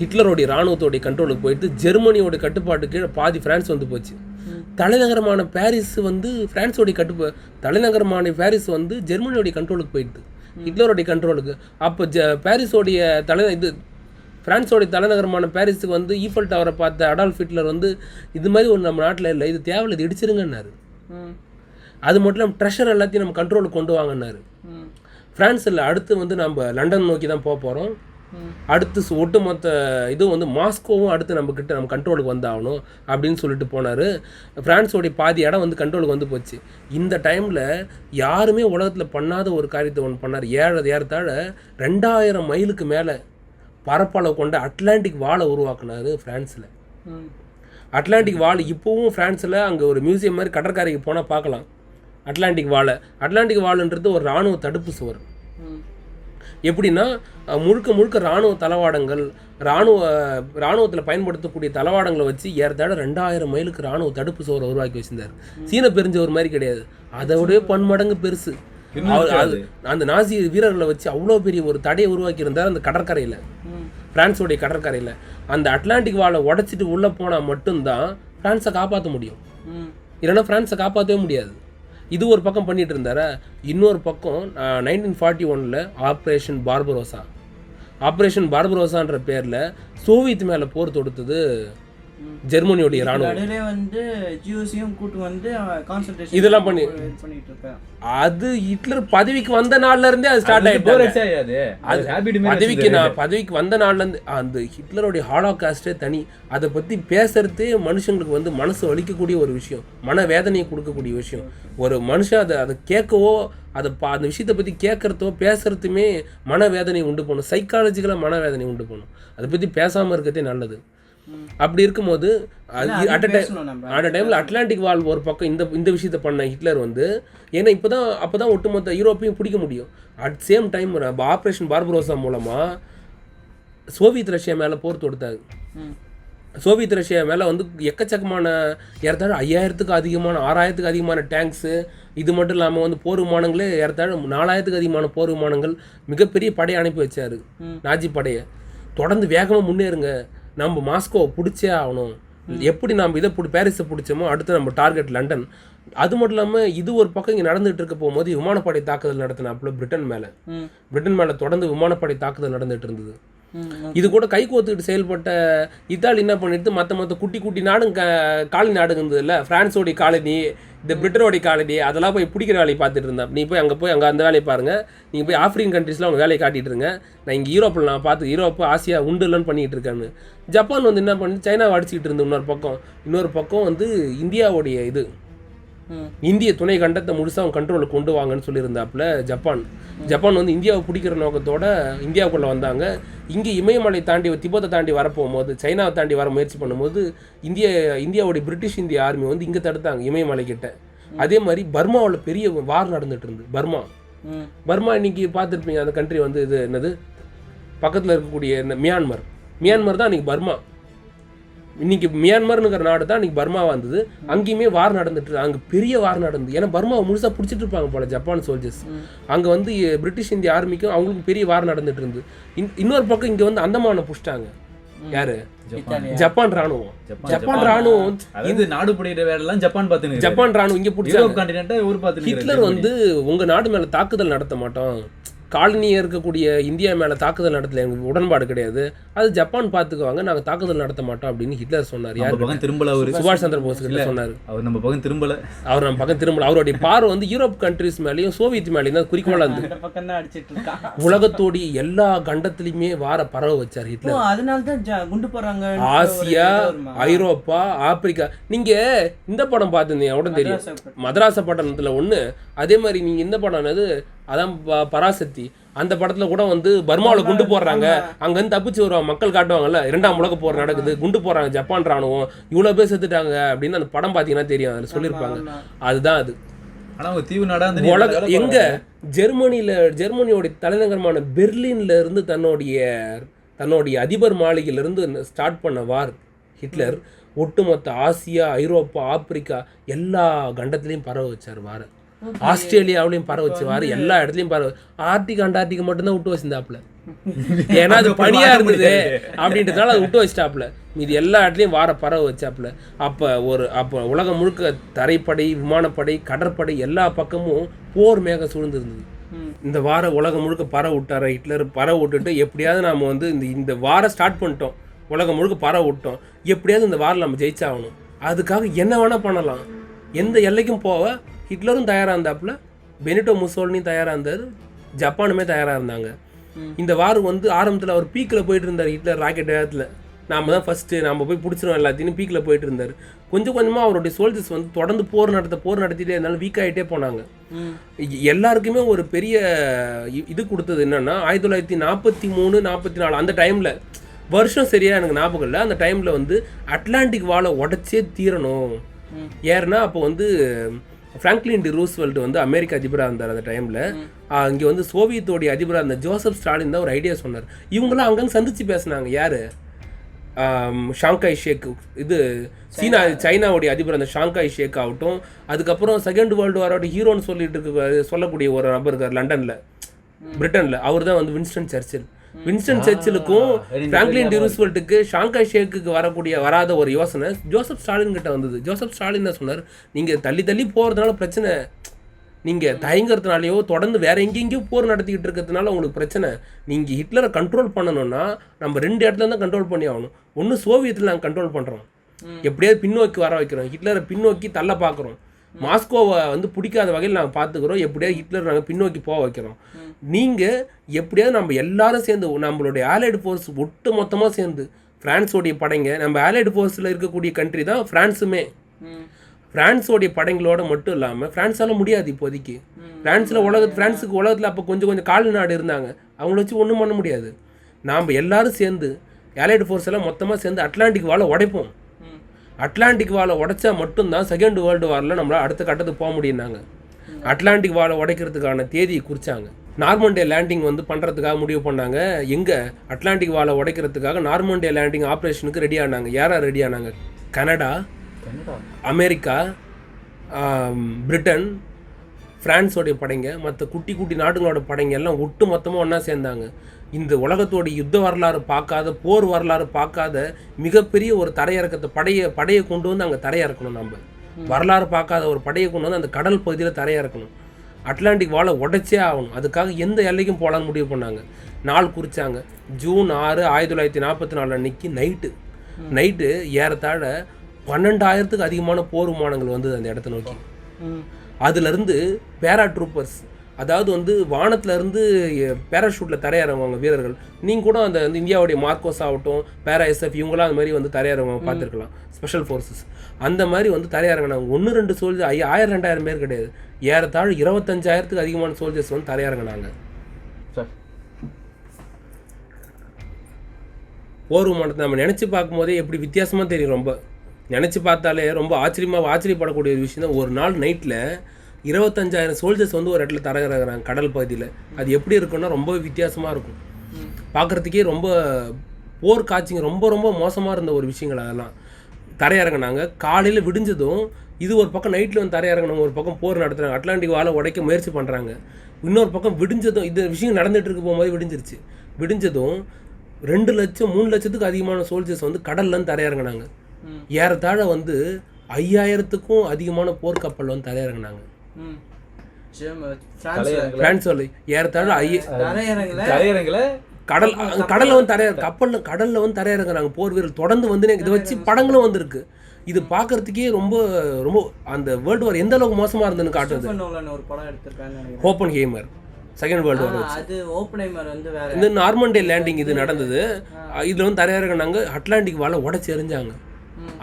ஹிட்லருடைய இராணுவத்தோடைய கண்ட்ரோலுக்கு போயிட்டு ஜெர்மனியோட கட்டுப்பாட்டு கீழே பாதி பிரான்ஸ் வந்து போச்சு. தலைநகரமான பாரிஸ் வந்து பிரான்ஸோடைய தலைநகரமான பாரிஸ் வந்து ஜெர்மனியோடைய கண்ட்ரோலுக்கு போயிடுது, ஹிட்லருடைய கண்ட்ரோலுக்கு. அப்போ பாரிஸோடைய பிரான்ஸோடைய தலைநகரமான பாரிஸுக்கு வந்து ஈஃபல் டவரை பார்த்த அடால்ஃப் ஹிட்லர் வந்து இது மாதிரி ஒரு நம்ம நாட்டில் இல்லை, இது தேவையில்லை, இது இடிச்சிருங்கன்னாரு. அது மட்டும் இல்லாமல் ட்ரெஷர் எல்லாத்தையும் நம்ம கண்ட்ரோலுக்கு கொண்டு வாங்கினாரு. ஃப்ரான்ஸில் அடுத்து வந்து நம்ம லண்டன் நோக்கி தான் போக போகிறோம். அடுத்து ஒட்டுமொத்த இதுவும் வந்து மாஸ்கோவும் அடுத்து நம்ம கண்ட்ரோலுக்கு வந்தாகணும் அப்படின்னு சொல்லிட்டு போனார். ஃப்ரான்ஸோடைய பாதி இடம் வந்து கண்ட்ரோலுக்கு வந்து போச்சு. இந்த டைமில் யாருமே உலகத்தில் பண்ணாத ஒரு காரியத்தை ஒன்று பண்ணார். ஏறத்தாழ 2000 மைலுக்கு மேலே பரப்பளவு கொண்ட அட்லாண்டிக் வாலை உருவாக்குனார் ஃப்ரான்ஸில். அட்லாண்டிக் வால் இப்போவும் ஃப்ரான்ஸில் அங்கே ஒரு மியூசியம் மாதிரி கடற்கரைக்கு போனால் பார்க்கலாம் அட்லாண்டிக் வால்ன்றது ஒரு இராணுவ தடுப்பு சுவர். எப்படின்னா முழுக்க இராணுவ தளவாடங்கள், இராணுவத்தில் பயன்படுத்தக்கூடிய தளவாடங்களை வச்சு ஏறத்தாழ 2000 மைலுக்கு இராணுவ தடுப்பு சுவரை உருவாக்கி வச்சிருந்தார். சீன பெருஞ்சவர் மாதிரி கிடையாது, அதை விட பன்மடங்கு பெருசு. அந்த நாசி வீரர்களை வச்சு அவ்வளோ பெரிய ஒரு தடையை உருவாக்கி இருந்தார் அந்த கடற்கரையில், பிரான்ஸோடைய கடற்கரையில். அந்த அட்லாண்டிக் வாலை உடைச்சிட்டு உள்ளே போனால் மட்டும்தான் ஃப்ரான்ஸை காப்பாற்ற முடியும், இல்லைன்னா ஃப்ரான்ஸை காப்பாற்றவே முடியாது. இது ஒரு பக்கம் பண்ணிட்டு இருந்தார. இன்னொரு பக்கம் 1941 ஆப்ரேஷன் பார்பரோசான்ற பேரில் சோவியத் மேலே போர் தொடுத்தது ஜெர்மனியோடைய ராணுவம். இதெல்லாம் அது ஹிட்லர் பதவிக்கு வந்த நாள்ல இருந்தே அது ஸ்டார்ட் ஆயிடுச்சு. பதவிக்கு வந்த நாள்ல இருந்து அந்த ஹிட்லருடைய ஹாலோகாஸ்டே தனி. அதை பத்தி பேசுறதே மனுஷங்களுக்கு வந்து மனசு வலிக்கக்கூடிய ஒரு விஷயம், மன வேதனையை கொடுக்கக்கூடிய விஷயம். ஒரு மனுஷன் அதை கேட்கவோ அந்த விஷயத்தை பற்றி கேட்குறதோ பேசுறதுமே மனவேதனை உண்டு பண்ணும், சைக்காலஜிக்கலாக மனவேதனை உண்டு பண்ணும். அதை பற்றி பேசாமல் இருக்கிறதே நல்லது. அப்படி இருக்கும்போது அட் டைமில் அட்லாண்டிக் வால் ஒரு பக்கம் இந்த விஷயத்தை பண்ண ஹிட்லர் வந்து, ஏன்னா அப்போ தான் ஒட்டுமொத்த யூரோப்பையும் பிடிக்க முடியும். At same time operation Barbarossa மூலமாக சோவியத் ரஷ்யா மேலே போர் தொடுத்தாங்க. சோவியத் ரஷ்யா மேலே வந்து எக்கச்சக்கமான ஏறத்தாழ 5000க்கு அதிகமான 6000க்கு அதிகமான டேங்க்ஸு, இது மட்டும் இல்லாமல் வந்து போர் விமானங்களே ஏறத்தாழ 4000க்கு அதிகமான போர் விமானங்கள், மிகப்பெரிய படையை அனுப்பி வச்சார், நாஜி படையை. தொடர்ந்து வேகமாக முன்னேறுங்க, நம்ம மாஸ்கோவை பிடிச்சே ஆகணும். எப்படி நம்ம பாரிஸை பிடிச்சோமோ அடுத்து நம்ம டார்கெட் லண்டன். அது மட்டும் இல்லாமல் இது ஒரு பக்கம் இங்கே நடந்துகிட்டு இருக்க போகும்போது விமானப்படை தாக்குதல் நடத்தினாப்புல பிரிட்டன் மேலே தொடர்ந்து விமானப்படை தாக்குதல் நடந்துகிட்டு இருந்தது. இது கூட கை கோத்துக்கிட்டு செயல்பட்ட இத்தாலி என்ன பண்ணிட்டு மற்ற குட்டி நாடும் காலனி நாடுங்க இருந்தது இல்லை, பிரான்ஸோடைய காலனி, இந்த பிரிட்டனோடைய காலனி, அதெல்லாம் போய் பிடிக்கிற வேலையை பார்த்துட்டு இருந்தேன். நீ போய் அங்கே அந்த வேலையை பாருங்கள், நீங்கள் போய் ஆஃப்ரிக்கன் கண்ட்ரீஸில் அவங்க வேலையை காட்டிகிட்டு இருங்க, நான் இங்கே யூரோப்பில் நான் பார்த்து யூரோப்பு ஆசியா உண்டு இல்லைன்னு பண்ணிகிட்டு இருக்கேன்னு. ஜப்பான் வந்து என்ன பண்ணி சைனாவை அடிச்சுக்கிட்டு இருந்து இன்னொரு பக்கம் வந்து இந்தியாவுடைய இந்திய துணை கண்டத்தை முழுசாக அவங்க கண்ட்ரோலுக்கு கொண்டு வாங்கன்னு சொல்லியிருந்தாப்புல ஜப்பான் வந்து இந்தியாவை பிடிக்கிற நோக்கத்தோட இந்தியாவுக்குள்ளே வந்தாங்க. இங்கே இமயமலை தாண்டி திபத்தை தாண்டி வரப்போகும்போது, சைனாவை தாண்டி வர முயற்சி பண்ணும்போது இந்தியாவுடைய பிரிட்டிஷ் இந்திய ஆர்மி வந்து இங்கே தடுத்தாங்க இமயமலை கிட்ட. அதே மாதிரி பர்மாவில் பெரிய வார் நடந்துட்டு இருந்து. பர்மா இன்னைக்கு பார்த்துருப்பீங்க, அந்த கண்ட்ரி வந்து இது என்னது பக்கத்தில் இருக்கக்கூடிய மியான்மர் தான் இன்னைக்கு பர்மா. இன்னைக்கு மியான்மர்னுங்கிற நாடு தான் இன்னைக்கு பர்மாவாக இருந்தது. அங்கேயுமே வார் நடந்துட்டு, அங்கே பெரிய வார் நடந்தது. ஏன்னா பர்மாவை முழுசாக பிடிச்சிட்டு இருப்பாங்க போல ஜப்பான் சோல்ஜர்ஸ். அங்கே வந்து பிரிட்டிஷ் இந்திய ஆர்மிக்கும் அவங்களுக்கும் பெரிய வார் நடந்துட்டு இருந்து. இன்னொரு பக்கம் இங்கே வந்து அந்தமான புடிச்சிட்டாங்க. யாரு? ஜப்பான் ராணுவம். நாடு புடிக்கிற வேலைலாம் ஜப்பான் ராணுவம் இங்கே பிடிச்சாங்க. ஹிட்லர் வந்து உங்க நாடு மேல தாக்குதல் நடத்த மாட்டோம், காலனியாக இருக்கக்கூடிய இந்தியா மேலே தாக்குதல் நடத்தல, எங்களுக்கு உடன்பாடு கிடையாது, அது ஜப்பான் பார்த்துக்குவாங்க, நாங்கள் தாக்குதல் நடத்த மாட்டோம் அப்படின்னு ஹிட்லர் சொன்னார். யார் பக்கம் திரும்பல? அவர் சுபாஷ் சந்திர போஸ் கிட்ட சொன்னார். அவர் நம்ம பக்கம் திரும்பல. அவருடைய பார்வை வந்து யூரோப் கண்ட்ரிஸ் மேலேயும் சோவியத் மேலேயும் தான் குறிக்கோளாக இருந்து உலகத்தோடைய எல்லா கண்டத்திலையுமே வார பரவ வச்சார் ஹிட்லர். அதனால தான் குண்டு போறாங்க. ஆசியா, ஐரோப்பா, ஆப்பிரிக்கா. நீங்க இந்த படம் பார்த்துருந்தீங்க உடனே தெரியும், மதராச பட்டணத்துல ஒன்று. அதே மாதிரி நீங்க இந்த படம் என்னது, அதான் பராசக்தி, அந்த படத்துல கூட வந்து பர்மாவில் குண்டு போடுறாங்க, அங்கேருந்து தப்பிச்சு வருவாங்க, மக்கள் காட்டுவாங்கல்ல, 2ஆம் உலக போர் நடக்குது, குண்டு போடுறாங்க ஜப்பான் ராணுவம், இவ்வளோ பேர் செத்துட்டாங்க அப்படின்னு அந்த படம் பார்த்தீங்கன்னா தெரியும், அதில் சொல்லியிருப்பாங்க. அதுதான் அது. எங்க ஜெர்மனியோட தலைநகரமான பெர்லின்ல இருந்து தன்னுடைய அதிபர் மாளிகையிலிருந்து ஸ்டார்ட் பண்ண வார் ஹிட்லர் ஒட்டுமொத்த ஆசியா, ஐரோப்பா, ஆப்பிரிக்கா எல்லா கண்டத்திலையும் பரவ வச்சார் வார. ஆஸ்திரேலியாவிலையும் பரவ வச்சுவார், எல்லா இடத்துலையும் பரவ. அண்டார்டிகா மட்டும்தான் விட்டு வச்சிருந்தாப்புல. ஏன்னா அது பனியாக இருந்தது அப்படின்றதுனால அதை விட்டு வச்சிட்டாப்புல. இது எல்லா இடத்துலையும் வார பறவை வச்சாப்புல. அப்போ உலகம் முழுக்க தரைப்படை, விமானப்படை, கடற்படை எல்லா பக்கமும் போர் மேக சூழ்ந்துருந்தது. இந்த வாரம் உலகம் முழுக்க பறவை விட்டார ஹிட்லர். பறவை விட்டுட்டு எப்படியாவது நாம் வந்து இந்த வாரம் ஸ்டார்ட் பண்ணிட்டோம், உலகம் முழுக்க பறவை விட்டோம், எப்படியாவது இந்த வாரம் நம்ம ஜெயிச்சாகணும். அதுக்காக என்ன வேணால் பண்ணலாம், எந்த எல்லைக்கும் போக ஹிட்லரும் தயாராக இருந்தாப்புல, பெனிட்டோ முசோலினியும் தயாராக இருந்தார், ஜப்பானுமே தயாராக இருந்தாங்க. இந்த வாரம் வந்து ஆரம்பத்தில் அவர் பீக்கில் போயிட்டு இருந்தார் ஹிட்லர். ராக்கெட் வேகத்தில் நாம் தான் ஃபஸ்ட்டு, நம்ம போய் பிடிச்சிரும் எல்லாத்தையும் பீக்கில் போயிட்டு இருந்தார். கொஞ்சம் கொஞ்சமாக அவருடைய சோல்ஜர்ஸ் வந்து தொடர்ந்து போர் நடத்திட்டே இருந்தாலும் வீக் ஆகிட்டே போனாங்க. எல்லாருக்குமே ஒரு பெரிய இது கொடுத்தது என்னென்னா 1943, 44 அந்த டைமில், வருஷம் சரியாக எனக்கு ஞாபகம் இல்லை, அந்த டைமில் வந்து அட்லாண்டிக் வாலை உடச்சே தீரணும். ஏன்னா அப்போ வந்து ஃப்ராங்க்லின் டி ரூஸ்வெல்ட் வந்து அமெரிக்க அதிபராக இருந்தார் அந்த டைமில். இங்கே வந்து சோவியத்தோடைய அதிபராக இருந்த ஜோசப் ஸ்டாலின் தான் ஒரு ஐடியா சொன்னார். இவங்களாம் அங்கங்கே சந்தித்து பேசினாங்க. யார்? ஷாங்காய் ஷேக், இது சைனாவுடைய அதிபர் அந்த ஷாங்காய் ஷேக் ஆகட்டும். அதுக்கப்புறம் செகண்ட் வேர்ல்டு வாரோட ஹீரோன்னு சொல்லக்கூடிய ஒரு நபர் இருக்கார் லண்டனில், பிரிட்டனில். அவர் தான் வந்து வின்ஸ்டன் சர்ச்சில். வின்ஸ்டன் சர்ச்சிலுக்கும் ஃப்ராங்க்லின் டி ரூஸ்வெல்ட்டுக்கு ஷாங்காய் ஷேக்குக்கு வராத ஒரு யோசனை ஜோசப் ஸ்டாலின் கிட்ட வந்தது. ஜோசப் ஸ்டாலின் தான் சொன்னார், நீங்கள் தள்ளி போகிறதுனால பிரச்சனை, நீங்கள் தயங்கிறதுனாலையோ தொடர்ந்து வேறு எங்கெங்கேயோ போர் நடத்திக்கிட்டு இருக்கிறதுனால உங்களுக்கு பிரச்சனை. நீங்கள் ஹிட்லரை கண்ட்ரோல் பண்ணணும்னா நம்ம 2 இடத்துல தான் கண்ட்ரோல் பண்ணி ஆகணும். ஒன்று சோவியத்தில் நாங்கள் கண்ட்ரோல் பண்ணுறோம், எப்படியாவது பின்னோக்கி வர வைக்கிறோம், ஹிட்லரை பின்னோக்கி தள்ள பார்க்குறோம். மாஸ்கோவை வந்து பிடிக்காத வகையில் நாங்கள் பார்த்துக்கிறோம், எப்படியாவது ஹிட்லர் நாங்கள் பின்னோக்கி போக வைக்கிறோம். நீங்கள் எப்படியாவது நம்ம எல்லாரும் சேர்ந்து, நம்மளுடைய ஆலைடு ஃபோர்ஸ் ஒட்டு மொத்தமாக சேர்ந்து, ஃப்ரான்ஸோடைய படைங்க, நம்ம ஆலைடு ஃபோர்ஸில் இருக்கக்கூடிய கண்ட்ரி தான் ஃப்ரான்ஸுமே. ஃப்ரான்ஸோடைய படைங்களோட மட்டும் இல்லாமல் ஃப்ரான்ஸால் முடியாது இப்போதைக்கு. ஃப்ரான்ஸுக்கு உலகத்தில் அப்போ கொஞ்சம் கால் நாடு இருந்தாங்க, அவங்கள வச்சு ஒன்றும் பண்ண முடியாது. நாம் எல்லாரும் சேர்ந்து ஆலைடு ஃபோர்ஸ் எல்லாம் மொத்தமாக சேர்ந்து அட்லாண்டிக் வாலை உடைப்போம். அட்லாண்டிக் வாலை உடைச்சா மட்டும்தான் செகண்ட் வேர்ல்டு வாரில் நம்மளால் அடுத்த கட்டத்துக்கு போக முடியும்னாங்க. அட்லாண்டிக் வாலை உடைக்கிறதுக்கான தேதியை குறித்தாங்க. நார்மண்டே லேண்டிங் வந்து பண்ணுறதுக்காக முடிவு பண்ணாங்க. எங்கே? அட்லாண்டிக் வாலை உடைக்கிறதுக்காக நார்மண்டே லேண்டிங் ஆப்ரேஷனுக்கு ரெடி ஆனாங்க. யாராக ரெடி ஆனாங்க? கனடா, அமெரிக்கா, பிரிட்டன், ஃப்ரான்ஸோடைய படைங்க, மற்ற குட்டி நாடுகளோட படைங்க எல்லாம் ஒட்டு மொத்தமாக ஒன்றா சேர்ந்தாங்க. இந்த உலகத்தோடைய யுத்த வரலாறு பார்க்காத, போர் வரலாறு பார்க்காத மிகப்பெரிய ஒரு தரையிறக்கத்தை படையை கொண்டு வந்து அங்கே தரையிறக்கணும். நம்ம வரலாறு பார்க்காத ஒரு படையை கொண்டு வந்து அந்த கடல் பகுதியில் தரையிறக்கணும். அட்லாண்டிக் வாலை உடைச்சே ஆகணும். அதுக்காக எந்த எல்லைக்கும் போகலான்னு முடிவு பண்ணாங்க. நாள் குறித்தாங்க. ஜூன் 6, 1944 அன்னைக்கு நைட்டு ஏறத்தாழ 12,000க்கு அதிகமான போர் விமானங்கள் வந்தது அந்த இடத்த நோக்கி. அதுலேருந்து பேரா ட்ரூப்பர்ஸ், அதாவது வந்து வானத்துலேருந்து பேராஷூட்டில் தரையிறங்குவாங்க வீரர்கள். நீங்கள் கூட அந்த இந்தியாவுடைய மார்க்கோஸ் ஆகட்டும், பேரா எஸ்எஃப், இவங்களாம் அந்த மாதிரி வந்து தரையிறங்குவாங்க, பார்த்துருக்கலாம். ஸ்பெஷல் ஃபோர்ஸஸ் அந்த மாதிரி வந்து தரையிறங்கினாங்க. 1-2 சோல்ஜர், 1000-2000 பேர் கிடையாது, ஏறத்தாழ 25,000க்கு அதிகமான சோல்ஜர்ஸ் வந்து தரையிறங்கினாங்க. போர் விமானத்தை நம்ம நினச்சி பார்க்கும்போதே எப்படி வித்தியாசமாக தெரியும். ரொம்ப நினச்சி பார்த்தாலே ரொம்ப ஆச்சரியப்படக்கூடிய ஒரு விஷயம் தான். ஒரு நாள் நைட்டில் 25,000 சோல்ஜர்ஸ் வந்து ஒரு இடத்துல தரையிறங்குறாங்க கடல் பகுதியில். அது எப்படி இருக்குன்னா ரொம்ப வித்தியாசமாக இருக்கும் பார்க்குறதுக்கே. ரொம்ப போர் காட்சிங்க ரொம்ப மோசமாக இருந்த ஒரு விஷயங்கள் அதெல்லாம். தரையிறங்கினாங்க. காலையில் விடிஞ்சதும் இது ஒரு பக்கம் நைட்டில் வந்து தரையிறங்கினவங்க ஒரு பக்கம் போர் நடத்துகிறாங்க, அட்லாண்டிக் வாலை உடைக்க முயற்சி பண்ணுறாங்க. இன்னொரு பக்கம் விடிஞ்சதும் இந்த விஷயம் நடந்துகிட்டு இருக்க போகும்போது விடிஞ்சதும் 2 லட்சம் 3 லட்சத்துக்கு அதிகமான சோல்ஜர்ஸ் வந்து கடல்லேருந்து தரையிறங்கினாங்க. ஏறத்தாழ வந்து 5,000க்கும் அதிகமான போர்க்கப்பல் வந்து தரையிறங்கினாங்க. பிரான்ஸோட ஏறத்தாழ கடல்ல வந்து கடல்ல வந்து தரையிறங்குறாங்க போர் வீரர்கள் தொடர்ந்து வந்து. இதை வச்சு படங்களும் வந்திருக்கு. இது பார்க்கறதுக்கே ரொம்ப அந்த வேர்ல்டு வார் எந்த அளவுக்கு மோசமா இருந்ததுன்னு காட்டுது. ஓப்பன்ஹைமர் செகண்ட் வேர்ல்டு வார் வச்சு இந்த நார்மண்டே லேண்டிங் இது நடந்தது. இதில் வந்து தரையிறங்கினாங்க. அட்லாண்டிக் வாலை உடச்சி எறிஞ்சாங்க.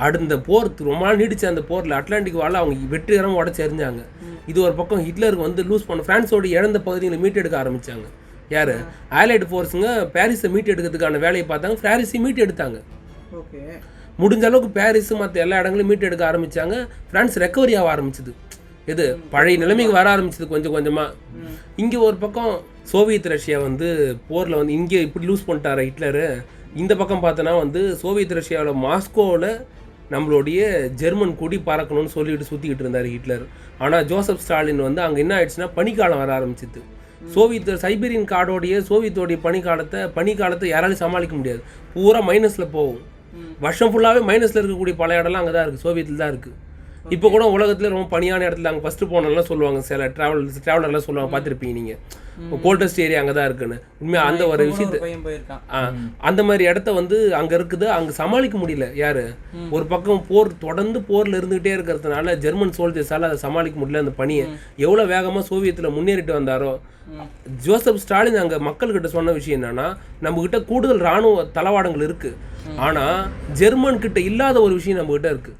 அடுத்த போர் ரொம்ப நாள் நீடிச்ச அந்த போரில் அட்லாண்டிக் வாலை அவங்க வெற்றிகரமாக உடச்சி எறிஞ்சாங்க. இது ஒரு பக்கம் ஹிட்லருக்கு வந்து லூஸ் பண்ண ஃப்ரான்ஸோட இழந்த பகுதிகளை மீட்டெடுக்க ஆரம்பித்தாங்க. யார்? ஆலைடு ஃபோர்ஸுங்க பாரிஸை மீட்டு எடுக்கிறதுக்கான வேலையை பார்த்தாங்க. பாரிஸை மீட்டு எடுத்தாங்க. முடிஞ்ச அளவுக்கு பாரிஸு மற்ற எல்லா இடங்களையும் மீட்டு எடுக்க ஆரம்பித்தாங்க. ஃப்ரான்ஸ் ரெக்கவரி ஆக ஆரம்பிச்சிது. இது பழைய நிலைமைக்கு வர ஆரம்பிச்சிது கொஞ்சமாக. இங்கே ஒரு பக்கம் சோவியத் ரஷ்யா வந்து போரில் வந்து இங்கே இப்படி லூஸ் பண்ணிட்டார ஹிட்லரு. இந்த பக்கம் பார்த்தோன்னா வந்து சோவியத் ரஷ்யாவில் மாஸ்கோவில் நம்மளுடைய ஜெர்மன் கொடி பறக்கணும்னு சொல்லிட்டு சுற்றிக்கிட்டு இருந்தார் ஹிட்லர். ஆனால் ஜோசப் ஸ்டாலின் வந்து அங்கே என்ன ஆயிடுச்சுன்னா பனிக்காலம் வர ஆரம்பிச்சிது. சோவியத் சைபீரியன் காடோடைய சோவியத்தோடைய பனிக்காலத்தை யாராலையும் சமாளிக்க முடியாது. பூரா மைனஸில் போகும். வருஷம் ஃபுல்லாகவே மைனஸில் இருக்கக்கூடிய பல இடம்லாம் அங்கே தான் இருக்குது, சோவியத்தில் தான் இருக்குது. இப்போ கூட உலகத்தில் ரொம்ப பனியான இடத்துல அங்கே ஃபஸ்ட்டு போனோம்லாம் சொல்லுவாங்க, சில ட்ராவலர்லாம் சொல்லுவாங்க, பார்த்துருப்பீங்க நீங்கள், கோல்டஸ்ட் ஏரியா அங்கே தான் இருக்குன்னு. உண்மையாக அந்த ஒரு விஷயத்தை அந்த மாதிரி இடத்த வந்து அங்கே இருக்குது, அங்கே சமாளிக்க முடியல. யார் ஒரு பக்கம் தொடர்ந்து போரில் இருந்துகிட்டே இருக்கிறதுனால ஜெர்மன் சோல்ஜர்ஸால் அதை சமாளிக்க முடியல. அந்த பணியை எவ்வளோ வேகமாக சோவியத்தில் முன்னேறிட்டு வந்தாரோ. ஜோசப் ஸ்டாலின் அங்கே மக்கள்கிட்ட சொன்ன விஷயம் என்னன்னா, நம்மகிட்ட கூடுதல் இராணுவ தளவாடங்கள் இருக்குது, ஆனால் ஜெர்மன் கிட்ட இல்லாத ஒரு விஷயம் நம்மகிட்ட இருக்குது.